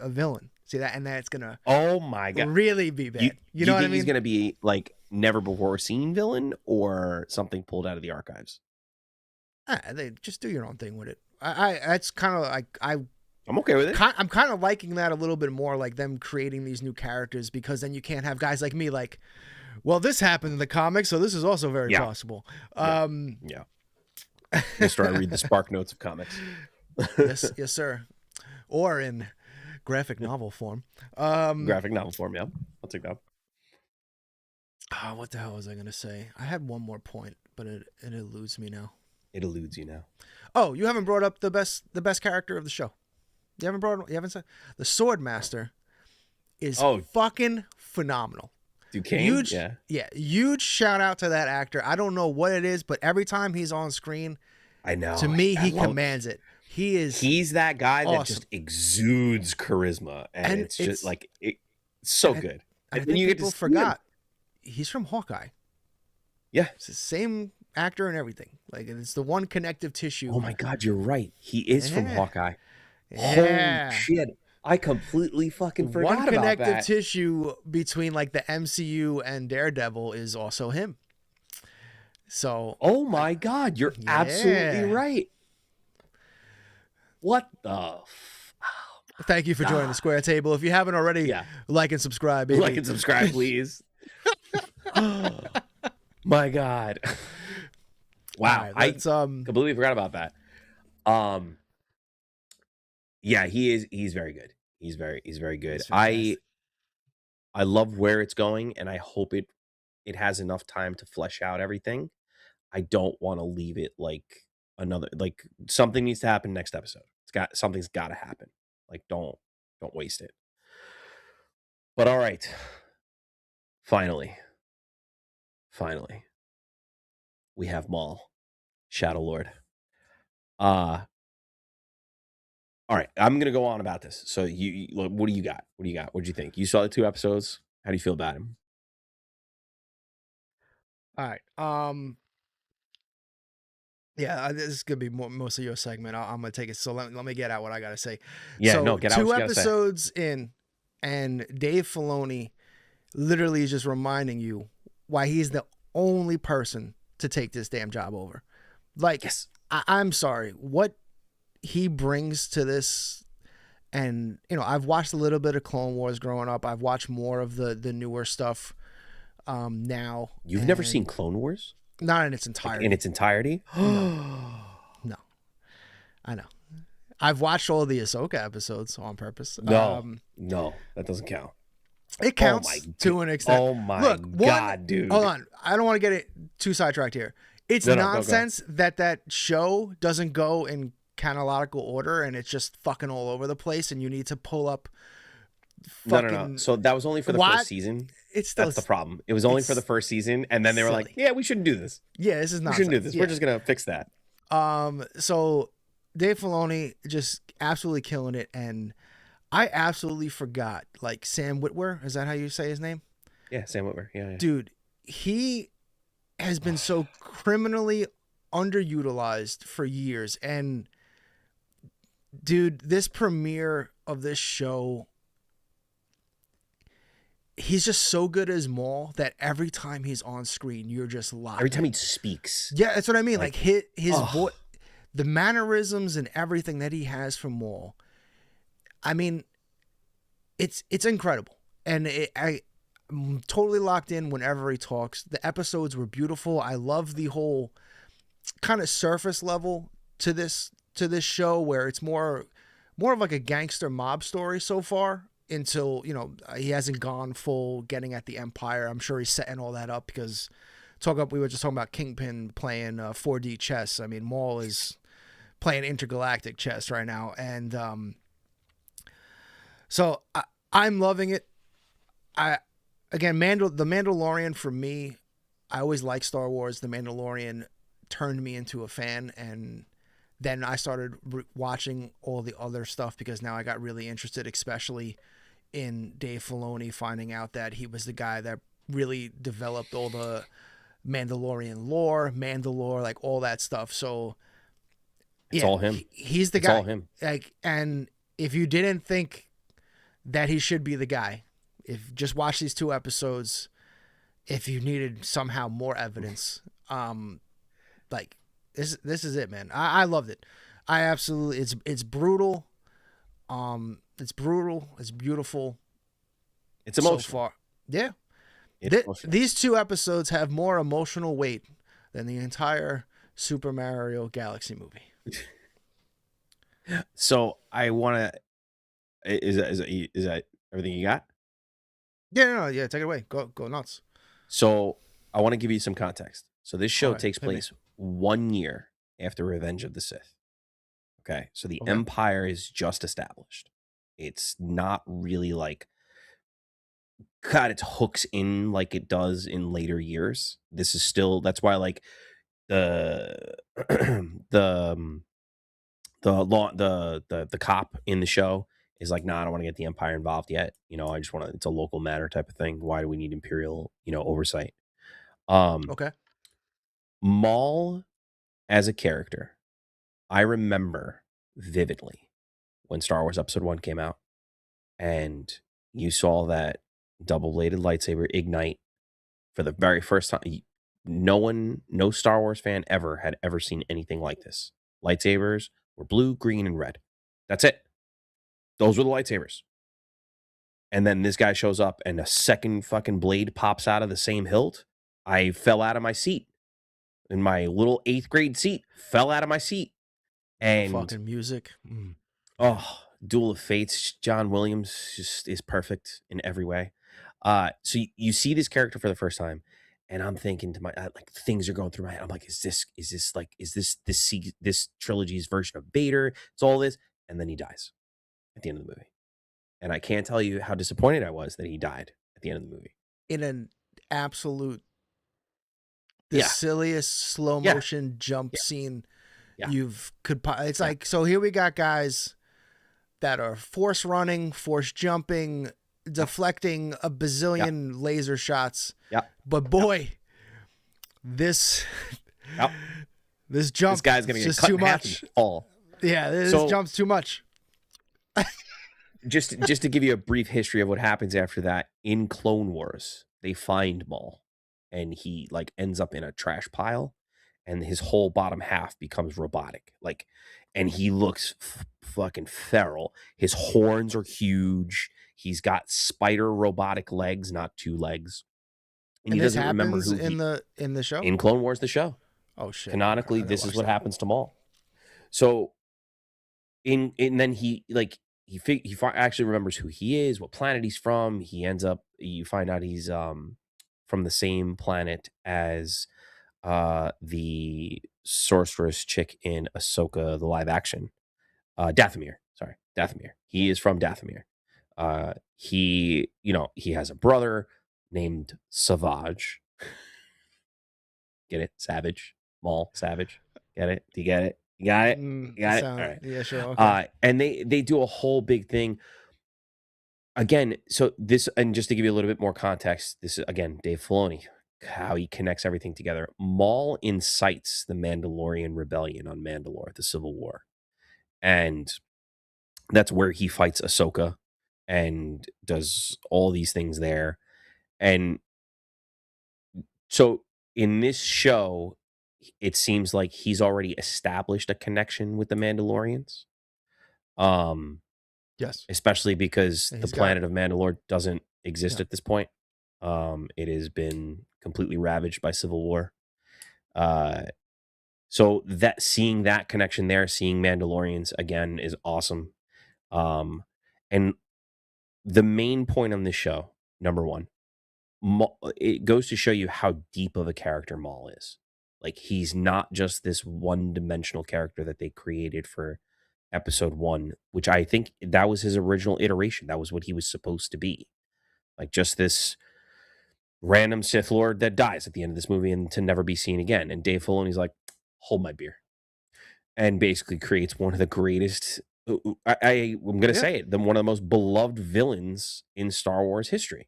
villain. See that? And that's gonna oh my god really be bad. You know what I mean? He's gonna be like never before seen villain or something pulled out of the archives. They just do your own thing with it. That's kind of like I'm okay with it. I'm kind of liking that a little bit more, like them creating these new characters, because then you can't have guys like me like, well, this happened in the comics, so this is also very possible. Yeah. Mr. I read the spark notes of comics. yes, sir. Or in graphic novel form. Graphic novel form, yeah. I'll take that. What the hell was I going to say? I had one more point, but it eludes me now. It eludes you now. Oh, you haven't brought up the best character of the show. You haven't said the Swordmaster is fucking phenomenal. Duquesne? Huge shout out to that actor. I don't know what it is, but every time he's on screen, I know. To me, he commands it. He's that guy that just exudes charisma, and it's just like it's so good. And I think people forgot he's from Hawkeye. Yeah, it's the same actor and everything. Like, it's the one connective tissue. Oh my god, you're right. He is from Hawkeye. Yeah. Holy shit. I completely fucking forgot about that. One connective tissue between like the MCU and Daredevil is also him. So, oh my god, you're absolutely right. What the? Thank you for joining the Square Table. If you haven't already, like and subscribe, baby. Like and subscribe, please. My god. Wow, right, I completely forgot about that. Yeah, he's very good. He's very good. I love where it's going, and I hope it has enough time to flesh out everything. I don't want to leave it like something needs to happen next episode. Something's got to happen. Like don't waste it. But all right. Finally, we have Maul, Shadow Lord. All right, I'm gonna go on about this. So you what do you got? What'd you think? You saw the 2 episodes. How do you feel about him? All right. Yeah, this is gonna be mostly your segment. I'm gonna take it. So let me get out what I gotta say. Yeah, so no, get out. 2 episodes in, and Dave Filoni literally is just reminding you why he's the only person to take this damn job over. Like, yes. I'm sorry, what he brings to this, and I've watched a little bit of Clone Wars growing up. I've watched more of the newer stuff now. You've never seen Clone Wars? Not in its entirety. Like in its entirety? No. I know. I've watched all the Ahsoka episodes on purpose. No, that doesn't count. It counts to an extent. Oh my god, dude! Hold on, I don't want to get it too sidetracked here. It's nonsense that show doesn't go in chronological order, and it's just fucking all over the place, and you need to pull up. No. So that was only for the first season. That's the problem. It was only for the first season, and then they were like, "Yeah, we shouldn't do this. Yeah, this is nonsense. We shouldn't do this. We're just gonna fix that." So Dave Filoni just absolutely killing it, and I absolutely forgot, like, Sam Witwer. Is that how you say his name? Yeah, Sam Witwer. Yeah. Dude, he has been so criminally underutilized for years, and dude, this premiere of this show, he's just so good as Maul that every time he's on screen, you're just locked. Every time he speaks. Yeah, that's what I mean. Like his voice, the mannerisms and everything that he has from Maul. I mean, it's incredible. And I'm totally locked in whenever he talks. The episodes were beautiful. I love the whole kind of surface level to this show, where it's more of like a gangster mob story so far. until, he hasn't gone full getting at the Empire. I'm sure he's setting all that up because we were just talking about Kingpin playing 4D chess. I mean, Maul is playing intergalactic chess right now, and so I'm loving it. The Mandalorian for me, I always liked Star Wars. The Mandalorian turned me into a fan, and then I started watching all the other stuff because now I got really interested, especially in Dave Filoni, finding out that he was the guy that really developed all the Mandalorian lore, Mandalore, like all that stuff. So It's all him. He's the It's guy. all him. Like, and if you didn't think that he should be the guy, if just watch these 2 episodes, if you needed somehow more evidence, like this is it, man. I loved it. I absolutely, it's brutal. It's brutal. It's beautiful. It's emotional. So far. Yeah. Emotional. These 2 episodes have more emotional weight than the entire Super Mario Galaxy movie. So I want to. Is that everything you got? Yeah. Take it away. Go nuts. So I want to give you some context. So this show takes hit me. place 1 year after Revenge of the Sith. Okay, so the Empire is just established. It's not really like got its hooks in like it does in later years. This is still, that's why like the the cop in the show is like, nah, I don't want to get the Empire involved yet. I just want to, it's a local matter type of thing. Why do we need Imperial, oversight? Okay. Maul as a character, I remember vividly when Star Wars Episode 1 came out and you saw that double-bladed lightsaber ignite for the very first time. No Star Wars fan ever had ever seen anything like this. Lightsabers were blue, green, and red. That's it. Those were the lightsabers. And then this guy shows up and a second fucking blade pops out of the same hilt. I fell out of my seat. In my little 8th grade seat. Fell out of my seat. And fucking music. Oh, Duel of Fates. John Williams just is perfect in every way. So you see this character for the first time, and I'm thinking to my like things are going through my head. I'm like, is this trilogy's version of Vader? It's all this, and then he dies at the end of the movie, and I can't tell you how disappointed I was that he died at the end of the movie. In an absolute, silliest slow motion jump scene it's like, so here we got guys that are force running, force jumping, deflecting a bazillion laser shots. But boy, this jump, this guy's gonna get just cut too in half much. and fall. Yeah, this jump's too much. just to give you a brief history of what happens after that, in Clone Wars, they find Maul, and he like ends up in a trash pile, and his whole bottom half becomes robotic, like, and he looks fucking feral. His horns are huge. He's got spider robotic legs, not 2 legs. And he doesn't remember who in the show? In Clone Wars, the show. Oh shit! Canonically, this is what happens to Maul. So, and then he actually remembers who he is, what planet he's from. He ends up, you find out he's from the same planet as the sorceress chick in Ahsoka, the live action. Dathomir. He is from Dathomir. He has a brother named Savage. Get it? Savage. Maul. Savage. Get it? Do you get it? You got it? You got it? All right. Yeah, sure. Okay. And they do a whole big thing. Again, so this, and just to give you a little bit more context, this is, again, Dave Filoni, how he connects everything together. Maul incites the Mandalorian rebellion on Mandalore, the Civil War. And that's where he fights Ahsoka and does all these things there. And so in this show, it seems like he's already established a connection with the Mandalorians. Yes. Especially because the planet of Mandalore doesn't exist at this point. It has been completely ravaged by civil war. So that seeing that connection there, seeing Mandalorians again is awesome. And the main point on this show, number one, it goes to show you how deep of a character Maul is. Like, he's not just this one-dimensional character that they created for episode 1, which I think that was his original iteration. That was what he was supposed to be. Like, just this random Sith Lord that dies at the end of this movie and to never be seen again. And Dave Filoni's like, hold my beer. And basically creates one of the greatest, I'm going to say it, one of the most beloved villains in Star Wars history.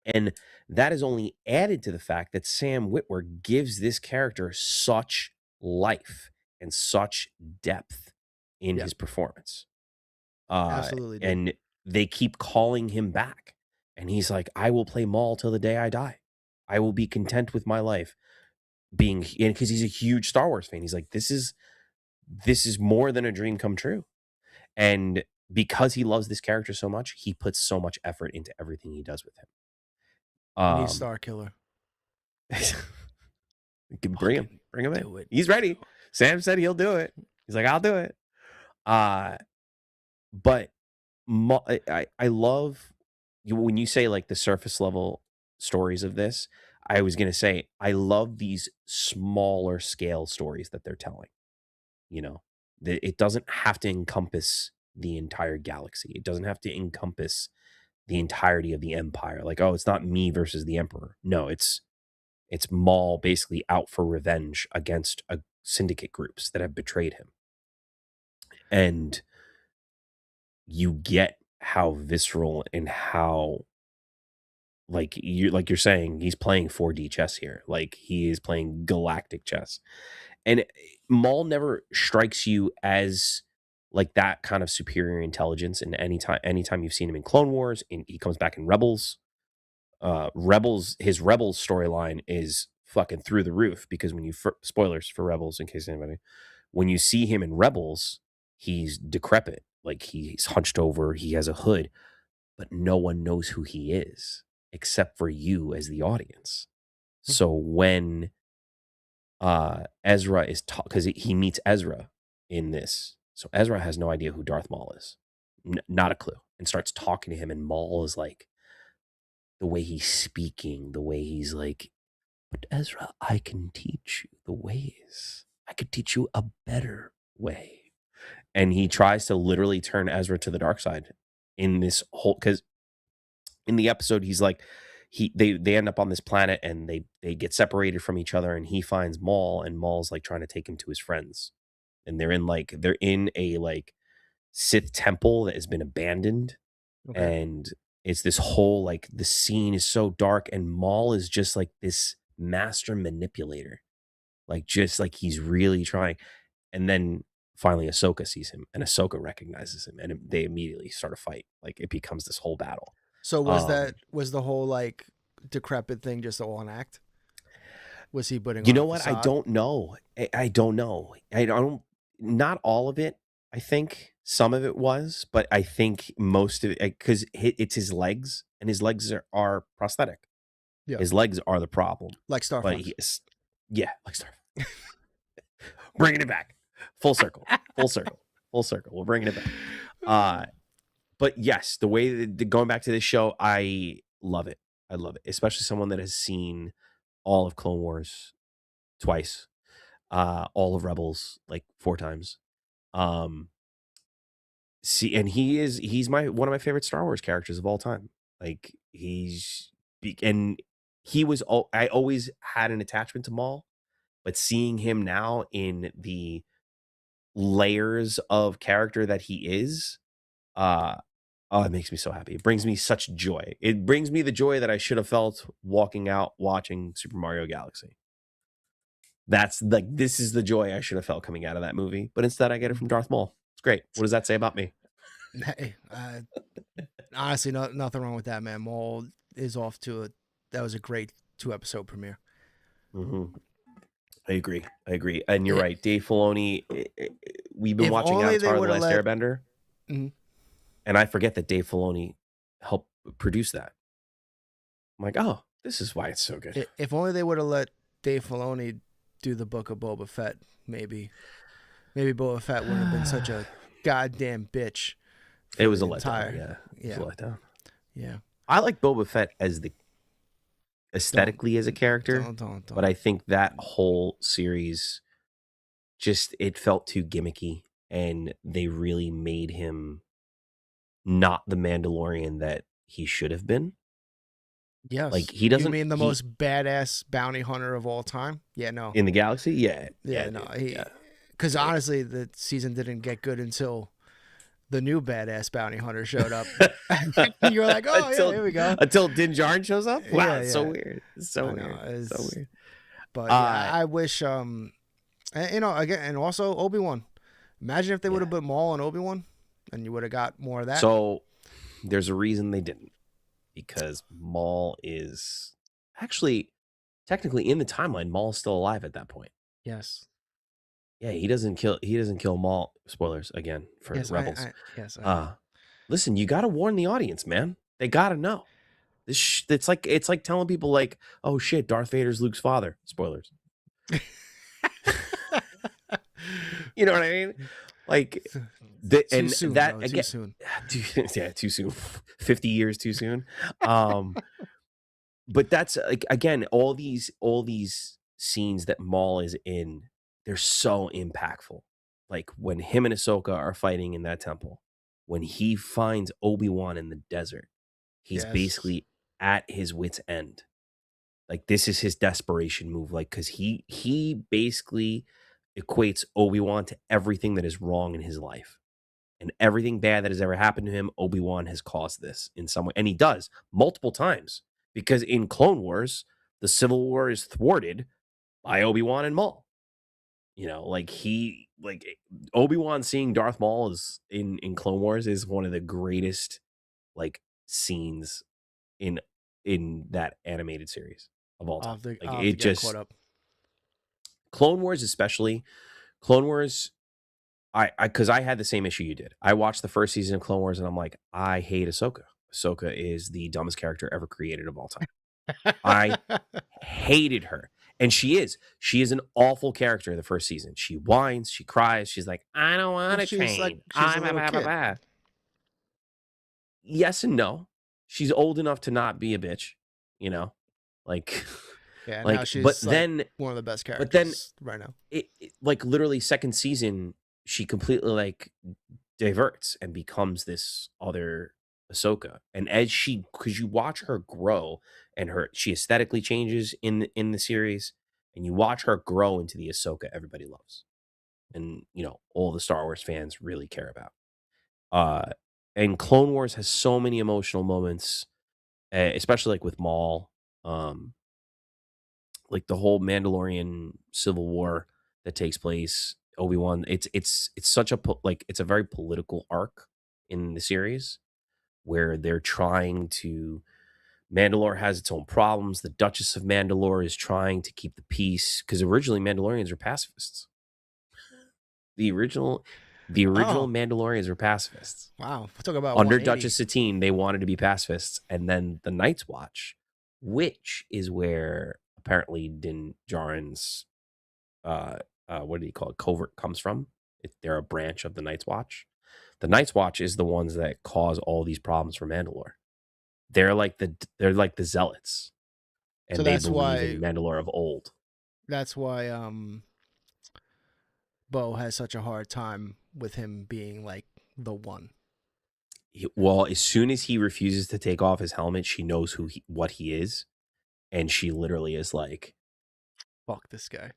And that is only added to the fact that Sam Witwer gives this character such life and such depth in his performance. Absolutely. And they keep calling him back. And he's like, I will play Maul till the day I die. I will be content with my life being, because he's a huge Star Wars fan. He's like, this is more than a dream come true. And because he loves this character so much, he puts so much effort into everything he does with him. We need Star Killer. Bring him in. He's ready. Sam said he'll do it. He's like, I'll do it. But I love when you say like the surface level stories of this. I was gonna say I love these smaller scale stories that they're telling. You know, it doesn't have to encompass the entire galaxy. It doesn't have to encompass the entirety of the Empire. Like, oh, it's not me versus the Emperor. No, it's Maul basically out for revenge against a syndicate groups that have betrayed him. And you get how visceral and how like you're saying, he's playing 4D chess here. Like, he is playing galactic chess. And Maul never strikes you as like that kind of superior intelligence. And anytime you've seen him in Clone Wars, and he comes back in Rebels. His Rebels storyline is fucking through the roof, because when you spoilers for Rebels in case anybody, when you see him in Rebels, he's decrepit, like he's hunched over, he has a hood, but no one knows who he is except for you as the audience. So when Ezra is because he meets Ezra in this, so Ezra has no idea who Darth Maul is, not a clue, and starts talking to him, and Maul is like, the way he's speaking, the way he's like, but Ezra, I can teach you the ways. I could teach you a better way. And he tries to literally turn Ezra to the dark side in this whole, because in the episode, he's like, they end up on this planet and they get separated from each other, and he finds Maul, and Maul's like trying to take him to his friends. And they're in a like Sith temple that has been abandoned. Okay. And it's this whole, like, the scene is so dark, and Maul is just like this master manipulator. Like, just like he's really trying. And then finally Ahsoka sees him, and Ahsoka recognizes him, and they immediately start a fight. Like, it becomes this whole battle. So was the whole like decrepit thing just all an act? Was he putting on a facade? I don't know. I don't know. I don't, not all of it. I think some of it was, but I think most of it, because it's his legs, and his legs are prosthetic. Yeah. His legs are the problem. Like Starfox. Yeah, like Starfox. Bringing it back. Full circle. We're bringing it back. But yes, the way going back to this show, I love it. Especially someone that has seen all of Clone Wars twice, all of Rebels like 4 times. See, and he's one of my favorite Star Wars characters of all time. Like, I always had an attachment to Maul, but seeing him now in the layers of character that he is, it makes me so happy. It brings me such joy. It brings me the joy that I should have felt walking out watching Super Mario Galaxy. That's like, this is the joy I should have felt coming out of that movie, but instead I get it from Darth Maul. It's great. What does that say about me? Hey, honestly, nothing wrong with that, man. Maul is off to that was a great 2-episode premiere. Mm-hmm. I agree. And you're right. Dave Filoni, we've been watching Avatar: The Last Airbender. Mm-hmm. And I forget that Dave Filoni helped produce that. I'm like, oh, this is why it's so good. If only they would have let Dave Filoni do the book of Boba Fett, maybe Boba Fett wouldn't have been such a goddamn bitch It for was the a letdown. entire. Yeah, it was Yeah, a letdown. yeah. I like Boba Fett as the Don't, aesthetically as a character, but don't. I think that whole series just it felt too gimmicky, and they really made him not the Mandalorian that he should have been. Like Yes. he You doesn't mean the he most badass bounty hunter of all time? Yeah, no. in the galaxy. Yeah, Yeah, no. dude. He, Yeah, because yeah. honestly, the season didn't get good until the new badass bounty hunter showed up. You were like, oh yeah, until here we go. until Din Djarin shows up. Wow, Yeah, it's so yeah. weird. It's so I know. weird. So weird. But yeah, Uh I wish. You know, again, and also Obi-Wan. Imagine if they would yeah. have put Maul on Obi-Wan, and you would have got more of that. So there's a reason they didn't, because Maul is actually technically in the timeline. Maul is still alive at that point. Yes. Yeah, he doesn't kill Maul. Spoilers again for Yes. Rebels. Yes. I know. Listen, you got to warn the audience, man. They got to know. It's like telling people like, oh shit, Darth Vader's Luke's father. Spoilers. You know what I mean? Like, Too soon, that bro, again, too soon. yeah, too soon. 50 years too soon. But that's like again, all these scenes that Maul is in, they're so impactful. Like when him and Ahsoka are fighting in that temple, when he finds Obi-Wan in the desert, he's Yes. basically at his wit's end. Like this is his desperation move, like because he basically equates Obi-Wan to everything that is wrong in his life. And everything bad that has ever happened to him, Obi-Wan has caused this in some way. And he does multiple times. Because in Clone Wars, the Civil War is thwarted by Obi-Wan and Maul. You know, like Obi-Wan seeing Darth Maul is in Clone Wars is one of the greatest like scenes in that animated series of all time. Like I'll have to it get caught just up. Clone Wars especially. Clone Wars because I had the same issue you did. I watched the first season of Clone Wars and I'm like, I hate Ahsoka. Ahsoka is the dumbest character ever created of all time. I hated her. And she is an awful character in the first season. She whines, she cries, she's like, I don't want to train. She's a little kid. Yes and no. She's old enough to not be a bitch, you know? Like Yeah, like now she's but like then one of the best characters but then right now. it like literally second season, she completely like diverts and becomes this other Ahsoka. And as because you watch her grow and she aesthetically changes in the series, and you watch her grow into the Ahsoka everybody loves, and you know all the Star Wars fans really care about. And Clone Wars has so many emotional moments, especially like with Maul, like the whole Mandalorian Civil War that takes place. Obi-Wan, it's such a it's a very political arc in the series where they're trying to. Mandalore has its own problems. The Duchess of Mandalore is trying to keep the peace because originally Mandalorians were pacifists. The original Mandalorians were pacifists. Wow, talk about Under 180. Duchess Satine, they wanted to be pacifists, and then the Night's Watch, which is where apparently Din Djarin's what do you call it, covert comes from. They're a branch of the Night's Watch. The Night's Watch is the ones that cause all these problems for Mandalore. They're like the zealots, and So they that's believe why in Mandalore of old. that's why Bo has such a hard time with him being like the one. Well, as soon as he refuses to take off his helmet, she knows what he is, and she literally is like, Fuck this guy.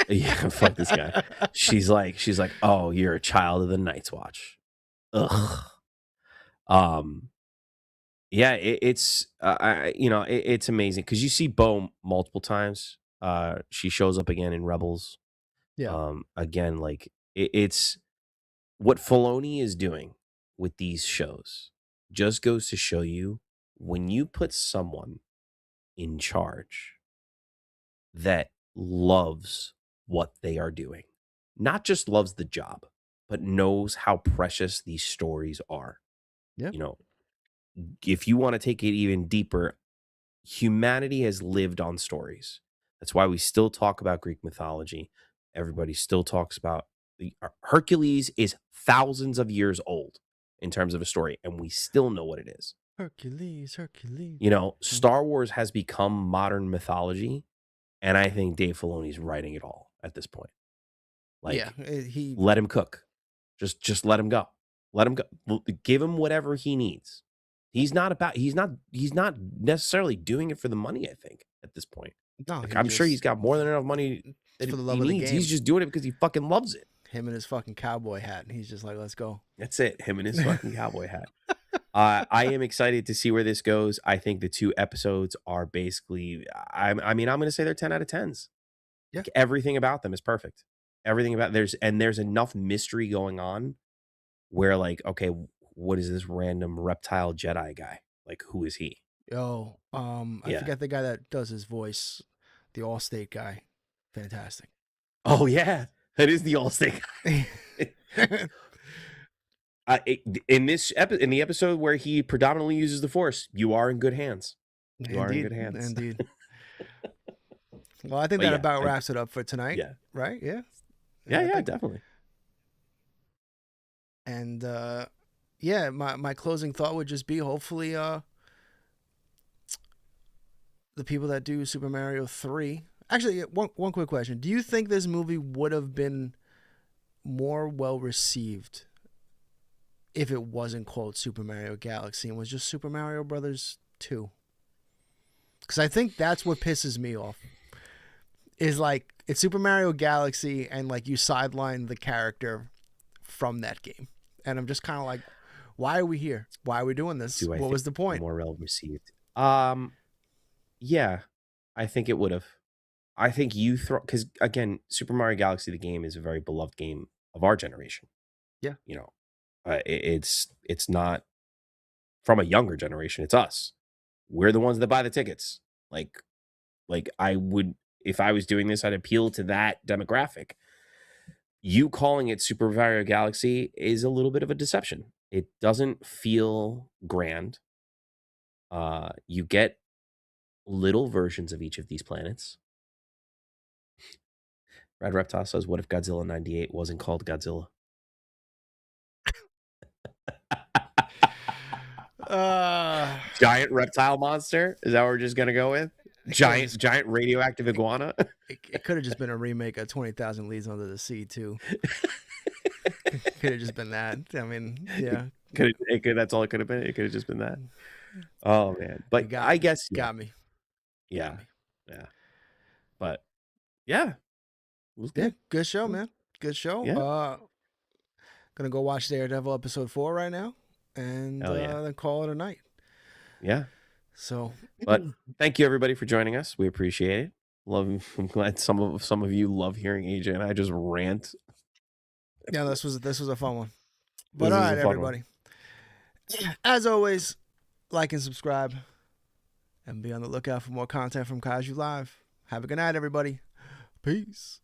yeah, fuck this guy. She's like, oh, you're a child of the Night's Watch. Ugh. Yeah, it's it's amazing because you see Bo multiple times. She shows up again in Rebels. Yeah. Again, like it's what Filoni is doing with these shows just goes to show you when you put someone in charge that loves what they are doing, not just loves the job, but knows how precious these stories are. Yeah. You know, if you want to take it even deeper, humanity has lived on stories. That's why we still talk about Greek mythology. Everybody still talks about Hercules is thousands of years old. in terms of a story, and we still know what it is. Hercules. You know, Star Wars has become modern mythology, and I think Dave Filoni's writing it all at this point. Like, yeah, he let him cook. Just let him go. Let him go. Give him whatever he needs. He's not necessarily doing it for the money, I think, at this point. no, Like, I'm sure he's got more than enough money that for the he love of the needs. game. He's just doing it because he fucking loves it. Him and his fucking cowboy hat, and he's just like, let's go. That's it. Him and his fucking cowboy hat. I am excited to see where this goes. I think the 2 episodes are basically, I'm going to say they're 10 out of 10s. Yeah. Like, everything about them is perfect. Everything about there's enough mystery going on where, like, okay, what is this random reptile Jedi guy? Like, who is he? Yo, I forget the guy that does his voice, the Allstate guy. Fantastic. Oh yeah, that is the Allstate guy. In the episode where he predominantly uses the Force, you are in good hands. You are in good hands. Indeed. Well, I think that about wraps it up for tonight. Yeah. Right? Yeah. Yeah, definitely. And yeah, my closing thought would just be hopefully the people that do Super Mario 3. Actually, one quick question. Do you think this movie would have been more well received if it wasn't called Super Mario Galaxy and was just Super Mario Brothers 2? Because I think that's what pisses me off. Is like, it's Super Mario Galaxy and like you sideline the character from that game. And I'm just kind of like, why are we here? Why are we doing this? What was the point? More well received. Yeah, I think it would have. I think because again, Super Mario Galaxy, the game, is a very beloved game of our generation. Yeah. You know, it's not from a younger generation. It's us. We're the ones that buy the tickets. Like I would, if I was doing this, I'd appeal to that demographic. You calling it Super Mario Galaxy is a little bit of a deception. It doesn't feel grand. You get little versions of each of these planets. Red Reptile says, what if Godzilla 98 wasn't called Godzilla? Giant reptile monster? Is that what we're just going to go with? Giant radioactive iguana? It could have just been a remake of 20,000 Leagues Under the Sea, too. Could have just been that. I mean, yeah. That's all it could have been. It could have just been that. Oh, man. But I guess. Got me. Yeah. Yeah. But, yeah. It was good. Yeah, good show, man. Good show. Yeah. Gonna go watch Daredevil episode 4 right now, and then call it a night. Yeah. So, but thank you everybody for joining us. We appreciate it. I'm glad some of you love hearing AJ and I just rant. Yeah, this was a fun one. But all right, everybody. As always, like and subscribe, and be on the lookout for more content from Kaiju Live. Have a good night, everybody. Peace.